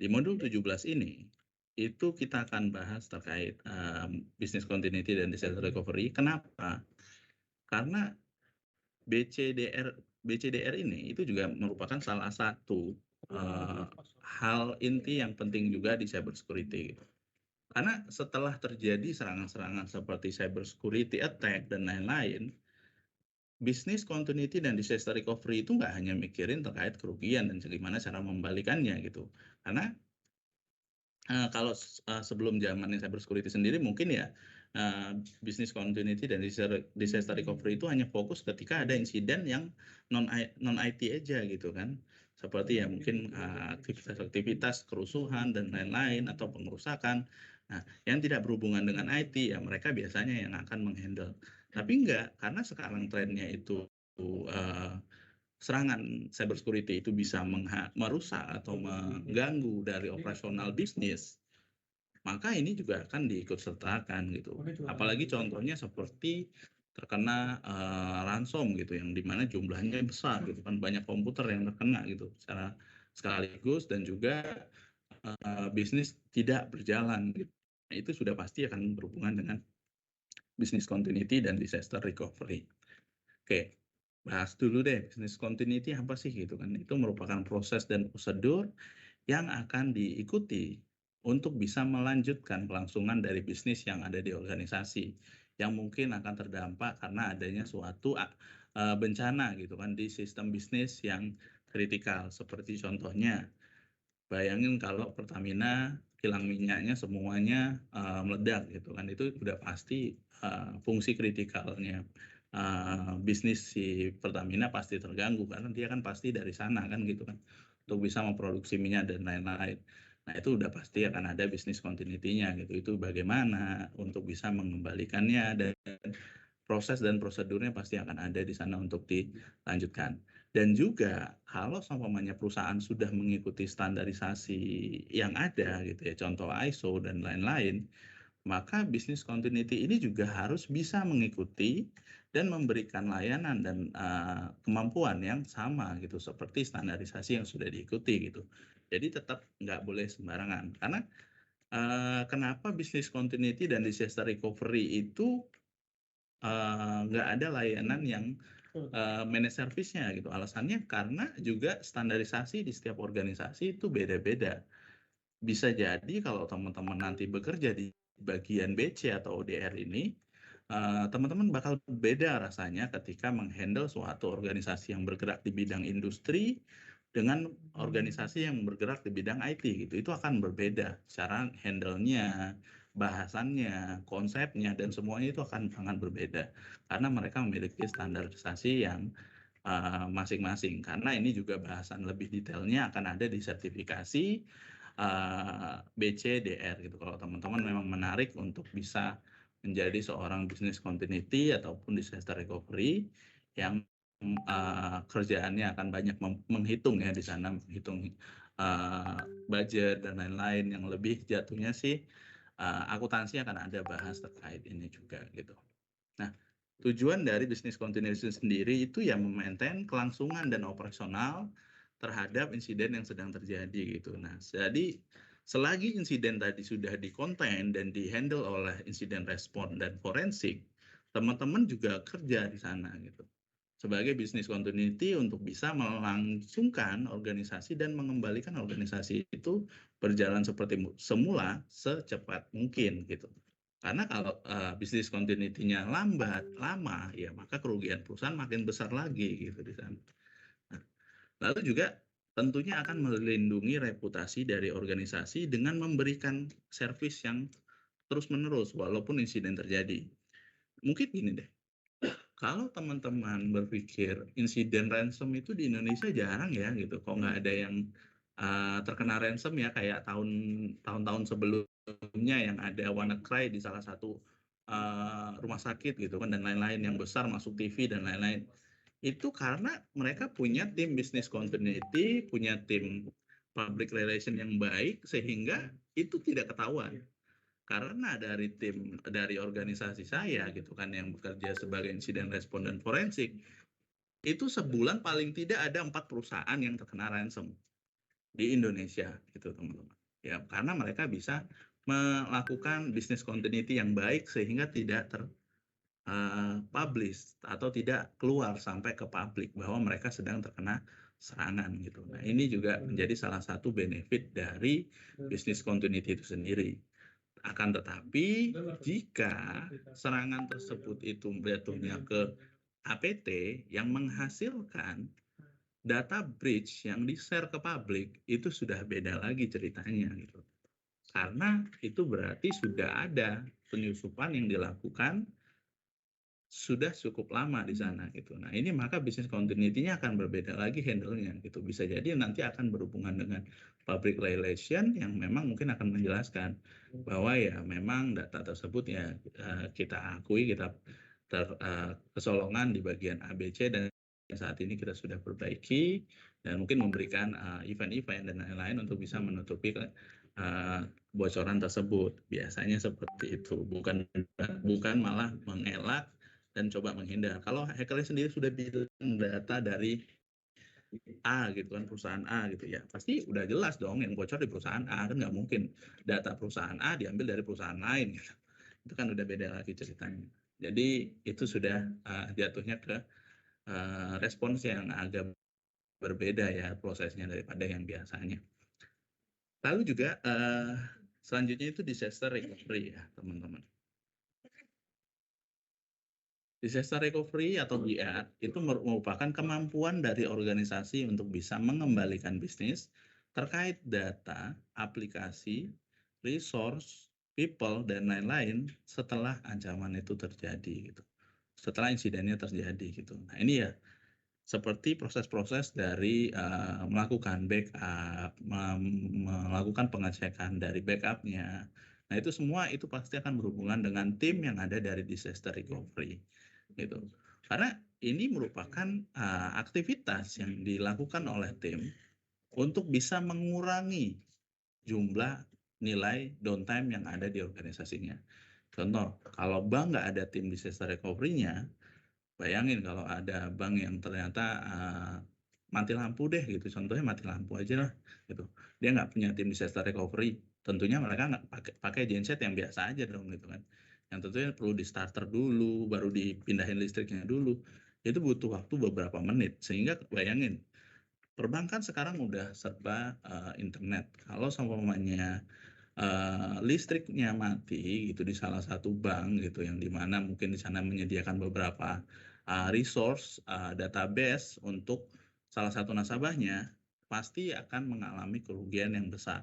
Di modul 17 ini, itu kita akan bahas terkait Business Continuity dan Disaster Recovery. Kenapa? Karena BCDR ini itu juga merupakan salah satu hal inti yang penting juga di cyber security. Karena setelah terjadi serangan-serangan seperti cyber security attack dan lain-lain, business continuity dan disaster recovery itu nggak hanya mikirin terkait kerugian dan bagaimana cara membalikannya gitu. Karena kalau sebelum zamannya cyber security sendiri mungkin ya business continuity dan disaster recovery itu hanya fokus ketika ada insiden yang non IT aja gitu kan. Seperti ya mungkin aktivitas kerusuhan dan lain-lain atau pengerusakan. Nah, yang tidak berhubungan dengan IT ya mereka biasanya yang akan menghandle. Tapi enggak, karena sekarang trennya itu serangan cyber security itu bisa merusak atau mengganggu dari operasional bisnis, maka ini juga akan diikut sertakan gitu. Apalagi contohnya seperti terkena ransom gitu, yang dimana jumlahnya besar gitu kan, banyak komputer yang terkena gitu secara sekaligus dan juga bisnis tidak berjalan gitu. Nah, itu sudah pasti akan berhubungan dengan business continuity dan disaster recovery. Oke, bahas dulu deh business continuity apa sih gitu kan. Itu merupakan proses dan prosedur yang akan diikuti untuk bisa melanjutkan kelangsungan dari bisnis yang ada di organisasi yang mungkin akan terdampak karena adanya suatu bencana gitu kan di sistem bisnis yang kritikal. Seperti contohnya, bayangin kalau Pertamina kilang minyaknya semuanya meledak gitu kan, itu sudah pasti fungsi kritikalnya bisnis si Pertamina pasti terganggu karena dia kan pasti dari sana kan gitu kan untuk bisa memproduksi minyak dan lain-lain. Nah, itu udah pasti akan ada bisnis continuity-nya gitu. Itu bagaimana untuk bisa mengembalikannya dan proses dan prosedurnya pasti akan ada di sana untuk dilanjutkan. Dan juga kalau seumpamanya perusahaan sudah mengikuti standarisasi yang ada gitu ya, contoh ISO dan lain-lain, maka bisnis continuity ini juga harus bisa mengikuti dan memberikan layanan dan kemampuan yang sama gitu seperti standarisasi yang sudah diikuti gitu. Jadi tetap nggak boleh sembarangan. Karena kenapa bisnis continuity dan disaster recovery itu nggak ada layanan yang managed service-nya gitu. Alasannya karena juga standarisasi di setiap organisasi itu beda-beda. Bisa jadi kalau teman-teman nanti bekerja di bagian BC atau ODR ini, teman-teman bakal beda rasanya ketika menghandle suatu organisasi yang bergerak di bidang industri dengan organisasi yang bergerak di bidang IT gitu. Itu akan berbeda cara handle-nya, bahasannya, konsepnya dan semuanya itu akan sangat berbeda karena mereka memiliki standarisasi yang masing-masing. Karena ini juga bahasan lebih detailnya akan ada di sertifikasi BCDR gitu. Kalau teman-teman memang menarik untuk bisa menjadi seorang business continuity ataupun disaster recovery yang kerjaannya akan banyak menghitung ya di sana, menghitung budget dan lain-lain yang lebih jatuhnya sih akuntansi akan ada bahas terkait ini juga gitu. Nah, tujuan dari business continuity sendiri itu ya memaintain kelangsungan dan operasional terhadap insiden yang sedang terjadi gitu. Nah, jadi selagi insiden tadi sudah dikonten dan dihandle oleh insiden respon dan forensik, teman-teman juga kerja di sana gitu. Sebagai business continuity untuk bisa melangsungkan organisasi dan mengembalikan organisasi itu berjalan seperti semula secepat mungkin gitu. Karena kalau bisnis continuity-nya lama, ya maka kerugian perusahaan makin besar lagi gitu di sana. Nah, lalu juga tentunya akan melindungi reputasi dari organisasi dengan memberikan servis yang terus-menerus walaupun insiden terjadi. Mungkin gini deh, kalau teman-teman berpikir insiden ransom itu di Indonesia jarang ya gitu, kok nggak ada yang terkena ransom ya kayak tahun-tahun sebelumnya yang ada WannaCry di salah satu rumah sakit gitu kan dan lain-lain yang besar masuk TV dan lain-lain. Itu karena mereka punya tim business continuity, punya tim public relation yang baik sehingga itu tidak ketahuan. Karena dari organisasi saya gitu kan yang bekerja sebagai insiden respon dan forensik, itu sebulan paling tidak ada 4 perusahaan yang terkena ransom di Indonesia gitu teman-teman. Ya, karena mereka bisa melakukan business continuity yang baik sehingga tidak publish atau tidak keluar sampai ke publik bahwa mereka sedang terkena serangan gitu. Nah, ini juga menjadi salah satu benefit dari business continuity itu sendiri. Akan tetapi jika serangan tersebut itu jatuhnya ke APT yang menghasilkan data breach yang di-share ke publik, itu sudah beda lagi ceritanya gitu. Karena itu berarti sudah ada penyusupan yang dilakukan sudah cukup lama di sana gitu. Nah, ini maka bisnis continuity-nya akan berbeda lagi handle-nya gitu. Bisa jadi nanti akan berhubungan dengan public relation yang memang mungkin akan menjelaskan bahwa ya memang data tersebut ya kita akui kita kesolongan di bagian ABC dan saat ini kita sudah perbaiki dan mungkin memberikan event-event dan lain-lain untuk bisa menutupi bocoran tersebut. Biasanya seperti itu, bukan malah mengelak dan coba menghindar. Kalau hackernya sendiri sudah bilang data dari A gitu kan, perusahaan A gitu ya, pasti udah jelas dong yang bocor di perusahaan A, kan nggak mungkin data perusahaan A diambil dari perusahaan lain gitu. Itu kan udah beda lagi ceritanya. Jadi itu sudah jatuhnya ke respons yang agak berbeda ya prosesnya daripada yang biasanya. Lalu juga selanjutnya itu disaster recovery ya teman-teman. Disaster recovery atau DR itu merupakan kemampuan dari organisasi untuk bisa mengembalikan bisnis terkait data, aplikasi, resource, people, dan lain-lain setelah ancaman itu terjadi gitu. Setelah insidennya terjadi gitu. Nah, ini ya seperti proses-proses dari melakukan backup, melakukan pengecekan dari backupnya. Nah, itu semua itu pasti akan berhubungan dengan tim yang ada dari disaster recovery. Gitu. Karena ini merupakan aktivitas yang dilakukan oleh tim untuk bisa mengurangi jumlah nilai downtime yang ada di organisasinya. Contoh, kalau bank nggak ada tim disaster recovery-nya, bayangin kalau ada bank yang ternyata mati lampu deh gitu, contohnya mati lampu aja lah gitu. Dia nggak punya tim disaster recovery, tentunya mereka nggak pakai genset yang biasa aja dong gitu kan. Yang tentunya perlu di starter dulu, baru dipindahin listriknya dulu. Itu butuh waktu beberapa menit. Sehingga bayangin, perbankan sekarang udah serba internet. Kalau seumpamanya listriknya mati gitu di salah satu bank gitu, yang dimana mungkin di sana menyediakan beberapa resource, database untuk salah satu nasabahnya, pasti akan mengalami kerugian yang besar.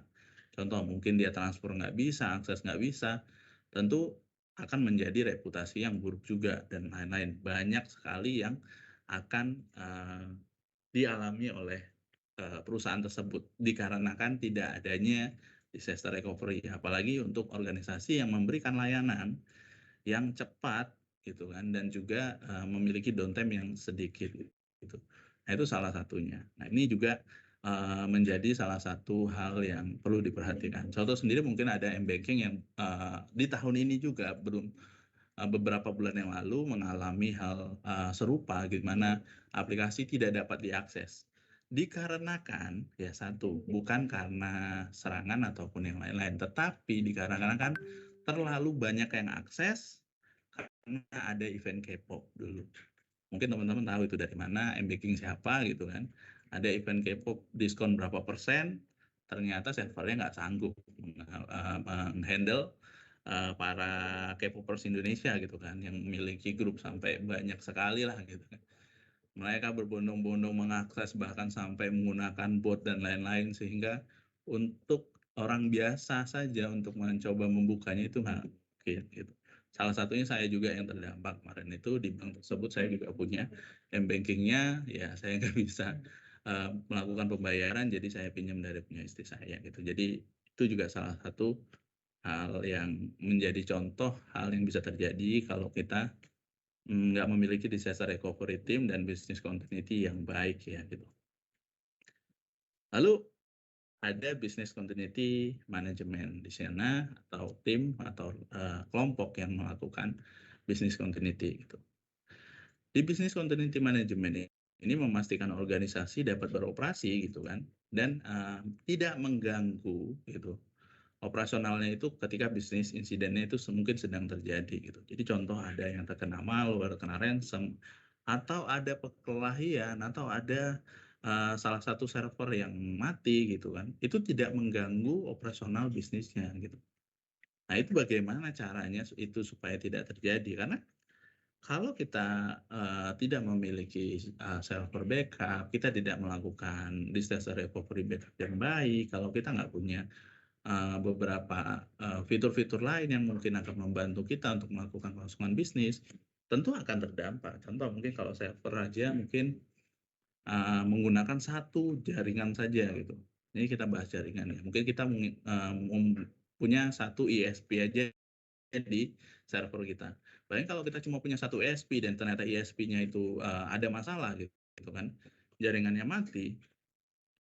Contoh, mungkin dia transfer nggak bisa, akses nggak bisa, tentu akan menjadi reputasi yang buruk juga dan lain-lain. Banyak sekali yang akan dialami oleh perusahaan tersebut dikarenakan tidak adanya disaster recovery, apalagi untuk organisasi yang memberikan layanan yang cepat gitu kan dan juga memiliki downtime yang sedikit gitu. Nah, itu salah satunya. Nah, ini juga menjadi salah satu hal yang perlu diperhatikan. Contoh sendiri mungkin ada M-Banking yang di tahun ini juga beberapa bulan yang lalu mengalami hal serupa di mana aplikasi tidak dapat diakses. Dikarenakan ya satu, bukan karena serangan ataupun yang lain-lain, tetapi dikarenakan terlalu banyak yang akses karena ada event K-pop dulu. Mungkin teman-teman tahu itu dari mana, M-Banking siapa gitu kan. Ada event K-pop diskon berapa persen, ternyata servernya nggak sanggup menghandle para K-popers Indonesia gitu kan, yang memiliki grup sampai banyak sekali lah gitu kan. Mereka berbondong-bondong mengakses bahkan sampai menggunakan bot dan lain-lain, sehingga untuk orang biasa saja untuk mencoba membukanya itu nggak mungkin gitu. Salah satunya saya juga yang terdampak kemarin itu di bank tersebut saya juga punya M-Banking-nya, ya saya nggak bisa melakukan pembayaran, jadi saya pinjam dari punya istri saya gitu. Jadi itu juga salah satu hal yang menjadi contoh hal yang bisa terjadi kalau kita nggak memiliki disaster recovery team dan business continuity yang baik ya gitu. Lalu ada business continuity management di sana atau tim atau kelompok yang melakukan business continuity gitu. Di business continuity management ini memastikan organisasi dapat beroperasi gitu kan dan tidak mengganggu gitu operasionalnya itu ketika bisnis insidennya itu mungkin sedang terjadi gitu. Jadi contoh ada yang terkena malware, terkena ransom, atau ada perkelahian, atau ada salah satu server yang mati gitu kan. Itu tidak mengganggu operasional bisnisnya gitu. Nah, itu bagaimana caranya itu supaya tidak terjadi? Karena kalau kita tidak memiliki server backup, kita tidak melakukan disaster recovery backup yang baik, kalau kita nggak punya beberapa fitur-fitur lain yang mungkin akan membantu kita untuk melakukan kelangsungan bisnis, tentu akan terdampak. Contoh mungkin kalau server aja mungkin menggunakan satu jaringan saja gitu. Ini kita bahas jaringan ya. Mungkin kita punya satu ISP aja di server kita. Bayangin kalau kita cuma punya satu ISP dan ternyata ISP-nya itu ada masalah gitu kan, jaringannya mati,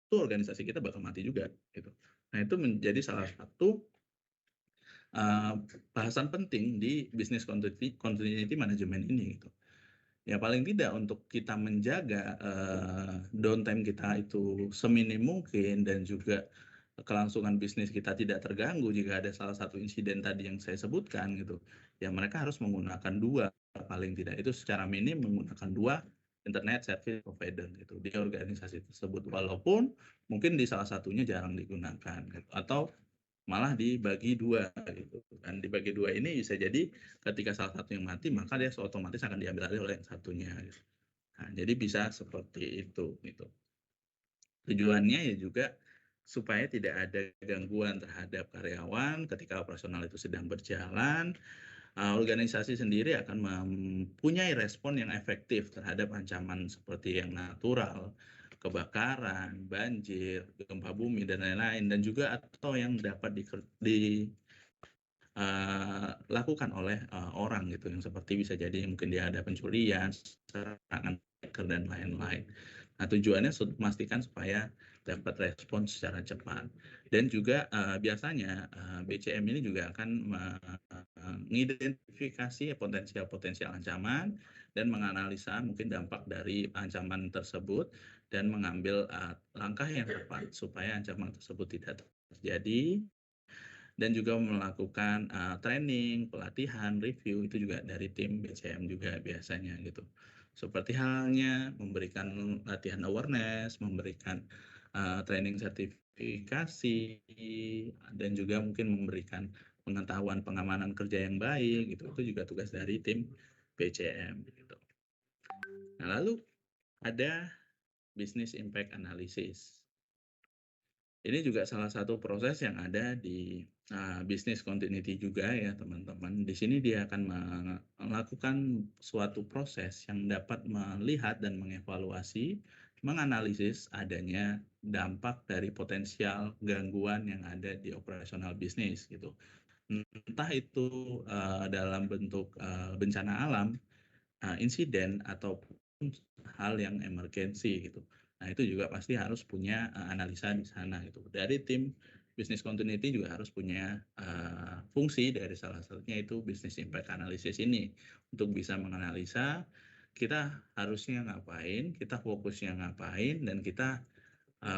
itu organisasi kita bakal mati juga gitu. Nah, itu menjadi salah satu bahasan penting di business continuity management ini gitu. Ya paling tidak untuk kita menjaga downtime kita itu seminim mungkin dan juga kelangsungan bisnis kita tidak terganggu jika ada salah satu insiden tadi yang saya sebutkan gitu. Ya mereka harus menggunakan dua paling tidak itu secara minim menggunakan dua internet service provider gitu di organisasi tersebut, walaupun mungkin di salah satunya jarang digunakan gitu. Atau malah dibagi dua gitu kan. Dibagi dua ini bisa jadi ketika salah satu yang mati maka dia otomatis akan diambil alih oleh yang satunya gitu. Nah, jadi bisa seperti itu gitu. Tujuannya ya juga supaya tidak ada gangguan terhadap karyawan ketika operasional itu sedang berjalan. Organisasi sendiri akan mempunyai respon yang efektif terhadap ancaman seperti yang natural, kebakaran, banjir, gempa bumi dan lain-lain, dan juga atau yang dapat dilakukan oleh orang gitu, yang seperti bisa jadi mungkin dia ada pencurian, serangan hacker dan lain-lain. Nah, tujuannya memastikan supaya dapat respon secara cepat. Dan juga biasanya BCM ini juga akan mengidentifikasi potensial ancaman dan menganalisa mungkin dampak dari ancaman tersebut dan mengambil langkah yang tepat supaya ancaman tersebut tidak terjadi, dan juga melakukan training, pelatihan, review itu juga dari tim BCM juga biasanya gitu. Seperti halnya memberikan latihan awareness, memberikan training sertifikasi, dan juga mungkin memberikan pengetahuan pengamanan kerja yang baik gitu. Itu juga tugas dari tim BCM gitu. Nah, lalu ada business impact analysis. Ini juga salah satu proses yang ada di business continuity juga ya teman-teman. Di sini dia akan melakukan suatu proses yang dapat melihat dan mengevaluasi, menganalisis adanya dampak dari potensial gangguan yang ada di operasional bisnis gitu. Entah itu dalam bentuk bencana alam, insiden ataupun hal yang emergensi gitu. Nah, itu juga pasti harus punya analisa di sana gitu. Dari tim business continuity juga harus punya fungsi dari salah satunya itu business impact analysis ini untuk bisa menganalisa kita harusnya ngapain, kita fokusnya ngapain, dan kita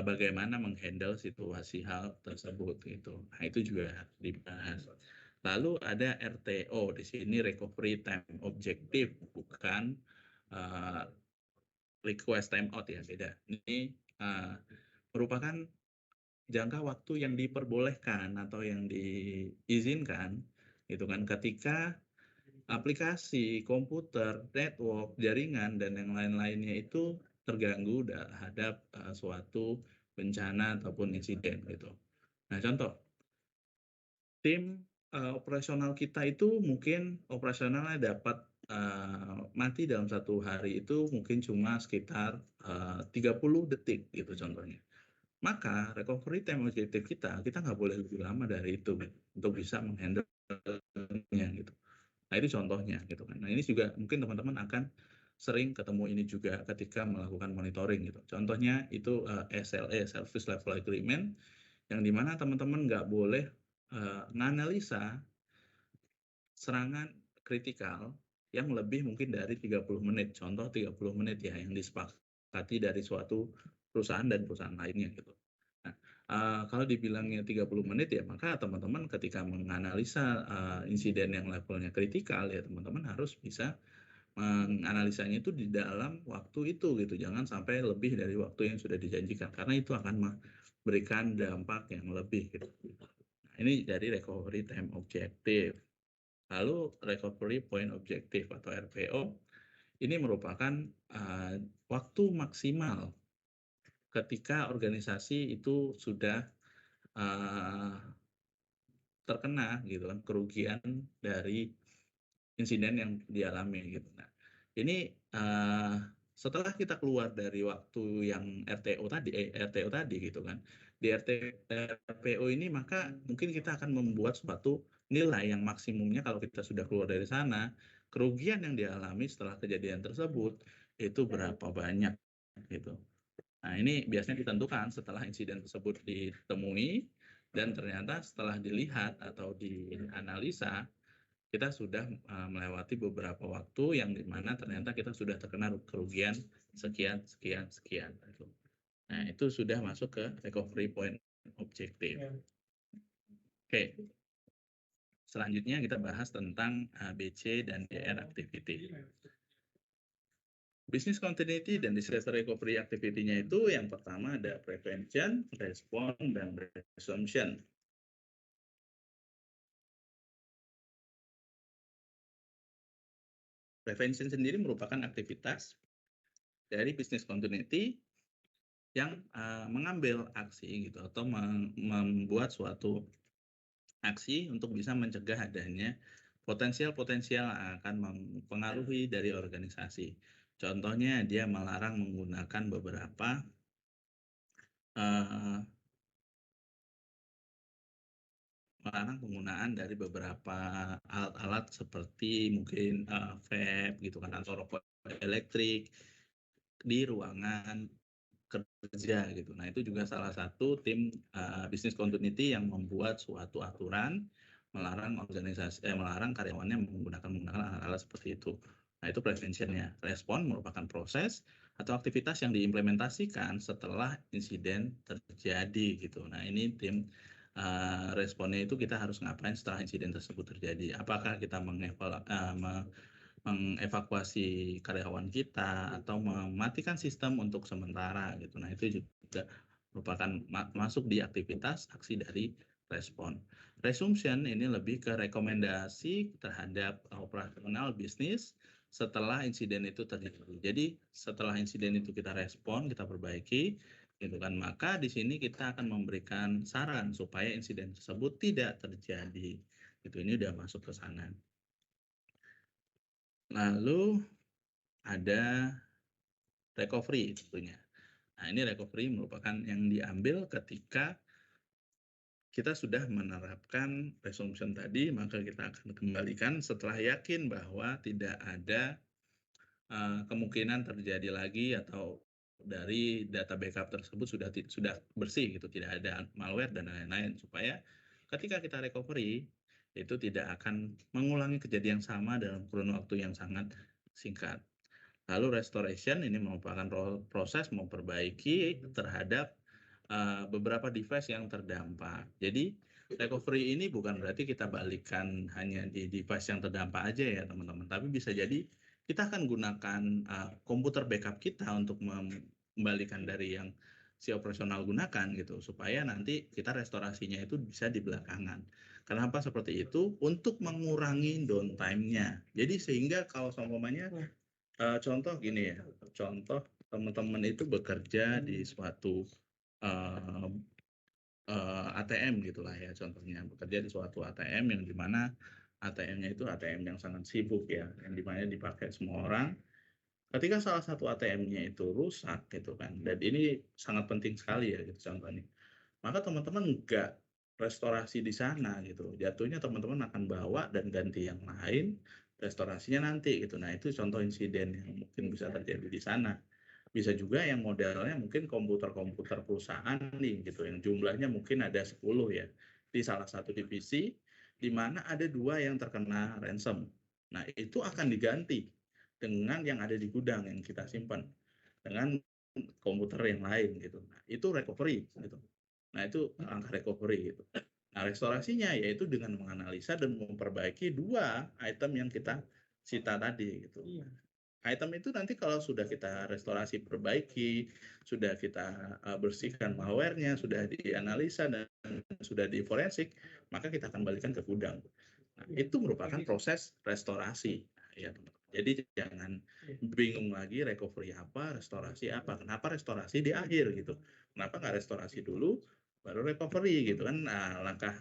bagaimana menghandle situasi hal tersebut gitu. Nah, itu juga harus dibahas. Lalu ada RTO, di sini recovery time objective, bukan request time out ya, beda. Ini merupakan jangka waktu yang diperbolehkan atau yang diizinkan gitu kan ketika aplikasi, komputer, network, jaringan dan yang lain-lainnya itu terganggu terhadap suatu bencana ataupun insiden gitu. Nah, contoh tim operasional kita itu mungkin operasionalnya dapat mati dalam satu hari itu mungkin cuma sekitar 30 detik gitu contohnya. Maka recovery time objektif kita nggak boleh lebih lama dari itu gitu, untuk bisa menghandle-nya gitu. Nah, itu contohnya gitu kan. Nah, ini juga mungkin teman-teman akan sering ketemu ini juga ketika melakukan monitoring gitu. Contohnya itu SLA, Service Level Agreement, yang dimana teman-teman nggak boleh menganalisa serangan kritikal yang lebih mungkin dari 30 menit. Contoh 30 menit ya yang disepakati dari suatu perusahaan dan perusahaan lainnya gitu. Nah, kalau dibilangnya 30 menit ya maka teman-teman ketika menganalisa insiden yang levelnya kritikal ya teman-teman harus bisa menganalisanya itu di dalam waktu itu gitu. Jangan sampai lebih dari waktu yang sudah dijanjikan karena itu akan memberikan dampak yang lebih gitu. Nah, ini dari recovery time objective. Lalu recovery point objective atau RPO ini merupakan waktu maksimal ketika organisasi itu sudah terkena gitu kan kerugian dari insiden yang dialami gitu. Nah, ini setelah kita keluar dari waktu yang RTO tadi gitu kan. Di RPO ini maka mungkin kita akan membuat suatu nilai yang maksimumnya kalau kita sudah keluar dari sana, kerugian yang dialami setelah kejadian tersebut itu berapa banyak gitu. Nah, ini biasanya ditentukan setelah insiden tersebut ditemui dan ternyata setelah dilihat atau dianalisa kita sudah melewati beberapa waktu yang dimana ternyata kita sudah terkena kerugian sekian. Nah, itu sudah masuk ke recovery point objective. Oke. Selanjutnya kita bahas tentang ABC dan DR activity. Business continuity dan disaster recovery activity-nya itu yang pertama ada prevention, respond, dan resumption. Prevention sendiri merupakan aktivitas dari business continuity yang mengambil aksi gitu atau membuat suatu aksi untuk bisa mencegah adanya potensial-potensial yang akan mempengaruhi dari organisasi. Contohnya dia melarang menggunakan beberapa melarang penggunaan dari beberapa alat-alat seperti mungkin vape gitu kan atau rokok elektrik di ruangan kerja gitu. Nah, itu juga salah satu tim business continuity yang membuat suatu aturan melarang melarang karyawannya menggunakan alat-alat seperti itu. Nah, itu prevention-nya. Respon merupakan proses atau aktivitas yang diimplementasikan setelah insiden terjadi gitu. Nah, ini tim responnya itu kita harus ngapain setelah insiden tersebut terjadi. Apakah kita mengevakuasi karyawan kita atau mematikan sistem untuk sementara gitu. Nah, itu juga merupakan masuk di aktivitas aksi dari respon. Resumption ini lebih ke rekomendasi terhadap operasional bisnis setelah insiden itu terjadi. Jadi setelah insiden itu kita respon, kita perbaiki, gitu kan. Maka di sini kita akan memberikan saran supaya insiden tersebut tidak terjadi. Itu ini udah masuk ke sana. Lalu ada recovery tentunya. Nah, ini recovery merupakan yang diambil ketika kita sudah menerapkan resumption tadi, maka kita akan kembalikan setelah yakin bahwa tidak ada kemungkinan terjadi lagi atau dari data backup tersebut sudah bersih gitu, tidak ada malware dan lain-lain, supaya ketika kita recovery itu tidak akan mengulangi kejadian sama dalam kurun waktu yang sangat singkat. Lalu restoration ini merupakan proses memperbaiki terhadap beberapa device yang terdampak. Jadi recovery ini bukan berarti kita balikan hanya di device yang terdampak aja ya teman-teman, tapi bisa jadi kita akan gunakan komputer backup kita untuk membalikan dari yang si operasional gunakan gitu, supaya nanti kita restorasinya itu bisa di belakangan. Kenapa seperti itu? Untuk mengurangi downtime-nya. Jadi sehingga kalau seumpamanya contoh gini ya, contoh teman-teman itu bekerja di suatu ATM gitulah ya, contohnya bekerja di suatu ATM yang dimana ATM-nya itu ATM yang sangat sibuk ya, yang dimana dipakai semua orang. Ketika salah satu ATM-nya itu rusak gitu kan, dan ini sangat penting sekali ya gitu contohnya, maka teman-teman nggak restorasi di sana gitu, jatuhnya teman-teman akan bawa dan ganti yang lain, restorasinya nanti gitu. Nah itu contoh insiden yang mungkin bisa terjadi di sana. Bisa juga yang modelnya mungkin komputer-komputer perusahaan nih gitu, yang jumlahnya mungkin ada 10 ya di salah satu divisi, di mana ada 2 yang terkena ransom. Nah itu akan diganti dengan yang ada di gudang yang kita simpan dengan komputer yang lain gitu. Nah itu recovery gitu. Nah itu langkah recovery gitu. Nah restorasinya yaitu dengan menganalisa dan memperbaiki 2 item yang kita sita tadi gitu. Item itu nanti kalau sudah kita restorasi perbaiki, sudah kita bersihkan malware-nya, sudah dianalisa dan sudah di forensik, maka kita akan balikan ke gudang. Nah, itu merupakan proses restorasi. Nah, ya, teman-teman. Jadi jangan bingung lagi recovery apa, restorasi apa. Kenapa restorasi di akhir gitu? Kenapa nggak restorasi dulu, baru recovery gitu kan? Nah, langkah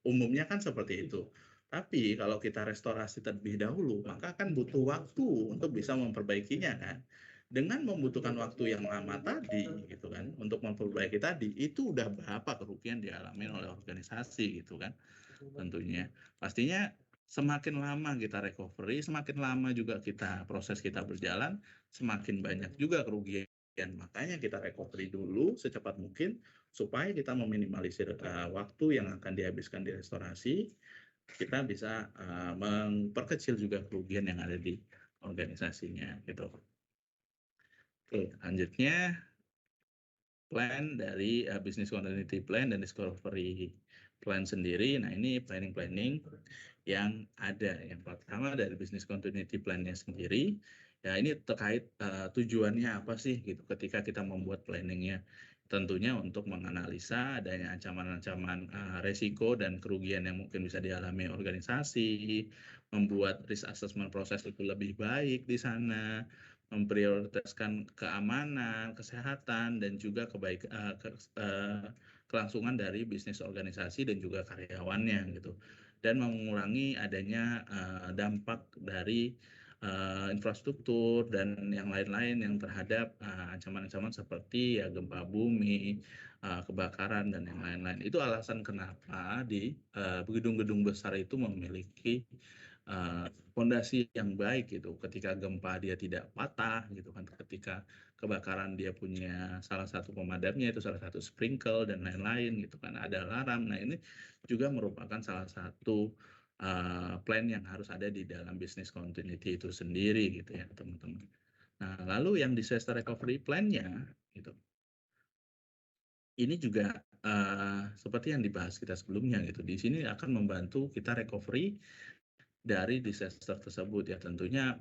umumnya kan seperti itu. Tapi kalau kita restorasi terlebih dahulu, maka kan butuh waktu untuk bisa memperbaikinya kan. Dengan membutuhkan waktu yang lama tadi, gitu kan, untuk memperbaiki tadi, itu udah berapa kerugian dialami oleh organisasi, gitu kan, tentunya. Pastinya semakin lama kita recovery, semakin lama juga proses kita berjalan, semakin banyak juga kerugian. Makanya kita recovery dulu secepat mungkin, supaya kita meminimalisir waktu yang akan dihabiskan di restorasi, kita bisa memperkecil juga kerugian yang ada di organisasinya gitu. Oke, lanjutnya plan dari business continuity plan dan discovery plan sendiri. Nah, ini planning yang ada. Yang pertama dari business continuity plan-nya sendiri. Ya, ini terkait tujuannya apa sih gitu ketika kita membuat planningnya. Tentunya untuk menganalisa adanya ancaman-ancaman resiko dan kerugian yang mungkin bisa dialami organisasi, membuat risk assessment proses itu lebih baik di sana, memprioritaskan keamanan, kesehatan, dan juga kelangsungan dari bisnis organisasi dan juga karyawannya gitu, dan mengurangi adanya dampak dari infrastruktur dan yang lain-lain yang terhadap ancaman-ancaman seperti ya gempa bumi, kebakaran dan yang lain-lain. Itu alasan kenapa di gedung-gedung besar itu memiliki fondasi yang baik gitu. Ketika gempa dia tidak patah gitu kan, ketika kebakaran dia punya salah satu pemadamnya, itu salah satu sprinkle dan lain-lain gitu kan, ada alarm. Nah ini juga merupakan salah satu plan yang harus ada di dalam business continuity itu sendiri gitu ya teman-teman. Nah lalu yang disaster recovery plan-nya gitu, ini juga seperti yang dibahas kita sebelumnya gitu, di sini akan membantu kita recovery dari disaster tersebut ya. Tentunya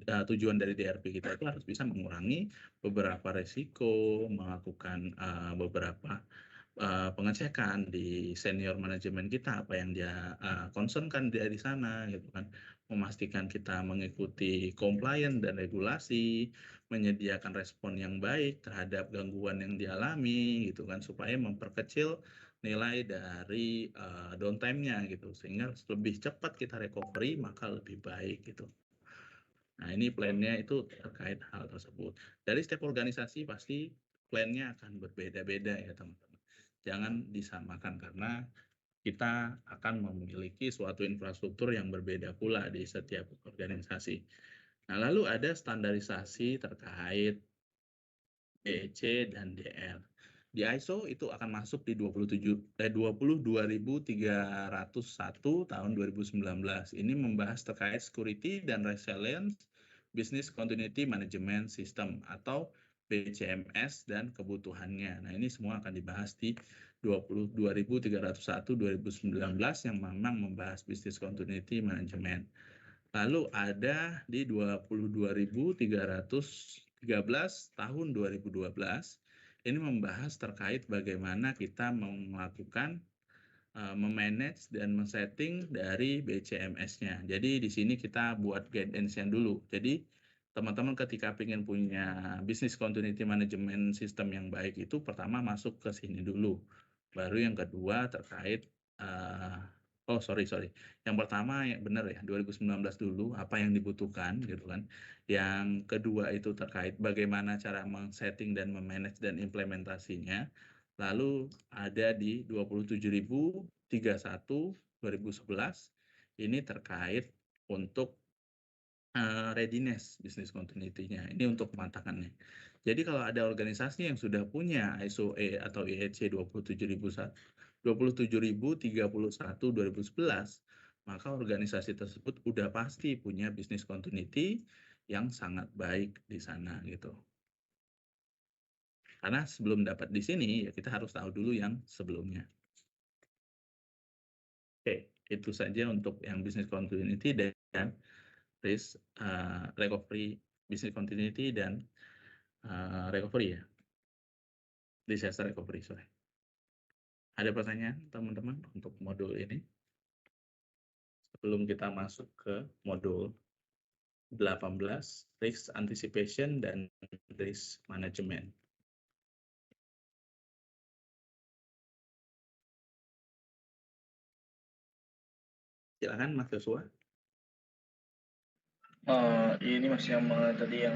tujuan dari DRP kita itu harus bisa mengurangi beberapa resiko, melakukan beberapa pengecekan di senior manajemen kita, apa yang dia concern-kan dia di sana gitu kan. Memastikan kita mengikuti compliance dan regulasi, menyediakan respon yang baik terhadap gangguan yang dialami gitu kan, supaya memperkecil nilai dari downtime-nya gitu, sehingga lebih cepat kita recovery maka lebih baik gitu. Nah, ini plan-nya itu terkait hal tersebut. Dari setiap organisasi pasti plan-nya akan berbeda-beda ya teman-teman. Jangan disamakan karena kita akan memiliki suatu infrastruktur yang berbeda pula di setiap organisasi. Nah, lalu ada standarisasi terkait EC dan DR. Di ISO itu akan masuk di 22301 tahun 2019. Ini membahas terkait security dan resilience business continuity management system atau BCMS dan kebutuhannya. Nah, ini semua akan dibahas di 22301 2019 yang memang membahas business continuity management. Lalu ada di 22.313 tahun 2012, ini membahas terkait bagaimana kita melakukan memanage dan men-setting dari BCMS-nya. Jadi di sini kita buat guidance-nya dulu. Jadi teman-teman ketika ingin punya business continuity management system yang baik itu pertama masuk ke sini dulu. Baru yang kedua terkait sorry. Yang pertama ya benar ya 2019 dulu apa yang dibutuhkan gitu kan. Yang kedua itu terkait bagaimana cara men-setting dan memanage dan implementasinya. Lalu ada di 27.031 2011 ini terkait untuk readiness business continuity-nya. Ini untuk pemantakannya. Jadi kalau ada organisasi yang sudah punya ISO E atau IEC 27.031 2011, maka organisasi tersebut udah pasti punya business continuity yang sangat baik di sana gitu. Karena sebelum dapat di sini ya kita harus tahu dulu yang sebelumnya. Oke, itu saja untuk yang business continuity dan risk recovery, business continuity dan recovery ya. Disaster recovery, sorry. Ada pertanyaan teman-teman untuk modul ini? Sebelum kita masuk ke modul 18, risk anticipation dan risk management. Silakan Mas Joshua. Ini masih yang tadi yang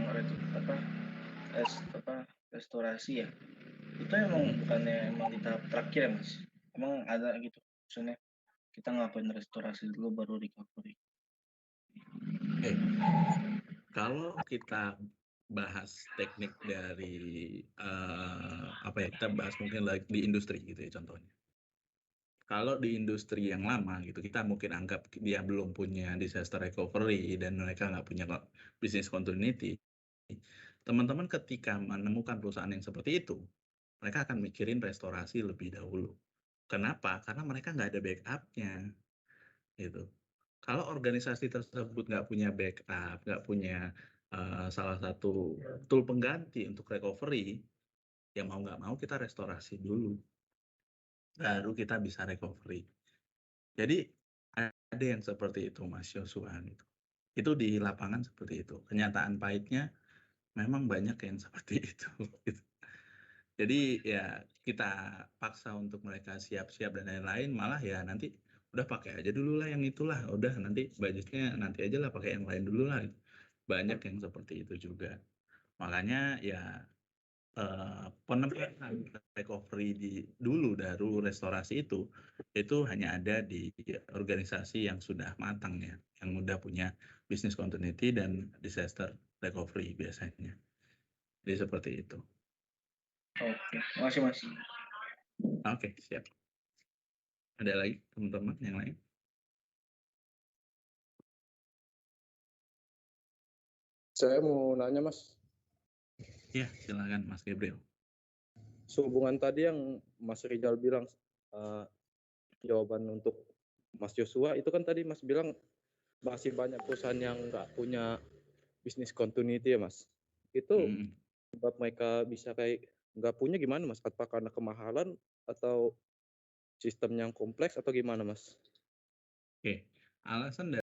restorasi ya. Itu bukannya di tahap terakhir ya Mas? Emang ada gitu, maksudnya kita ngapain restorasi dulu baru recovery? Kalau kita bahas teknik dari kita bahas mungkin di industri gitu ya contohnya. Kalau di industri yang lama gitu, kita mungkin anggap dia belum punya disaster recovery dan mereka nggak punya business continuity. Teman-teman ketika menemukan perusahaan yang seperti itu, mereka akan mikirin restorasi lebih dahulu. Kenapa? Karena mereka nggak ada backup-nya. Gitu. Kalau organisasi tersebut nggak punya backup, nggak punya salah satu tool pengganti untuk recovery, ya mau nggak mau kita restorasi dulu. Baru kita bisa recovery. Jadi ada yang seperti itu Mas Joshua gitu. Itu di lapangan seperti itu. Kenyataan pahitnya memang banyak yang seperti itu gitu. Jadi ya kita paksa untuk mereka siap-siap dan lain-lain, malah ya nanti udah pakai aja dulu lah yang itulah, udah nanti budgetnya nanti aja lah pakai yang lain dulu lah. Banyak yang seperti itu juga. Makanya ya penempatan recovery dulu baru restorasi itu hanya ada di organisasi yang sudah matang ya, yang udah punya business continuity dan disaster recovery biasanya. Jadi seperti itu. Oke, makasih Mas. Oke, siap. Ada lagi teman-teman yang lain? Saya mau nanya Mas. Ya, silakan Mas Gabriel. Sehubungan tadi yang Mas Rizal bilang jawaban untuk Mas Joshua itu kan tadi Mas bilang masih banyak perusahaan yang nggak punya business continuity ya Mas. Itu sebab mereka bisa kayak nggak punya gimana Mas? Apa karena kemahalan atau sistem yang kompleks atau gimana, Mas? Oke, alasan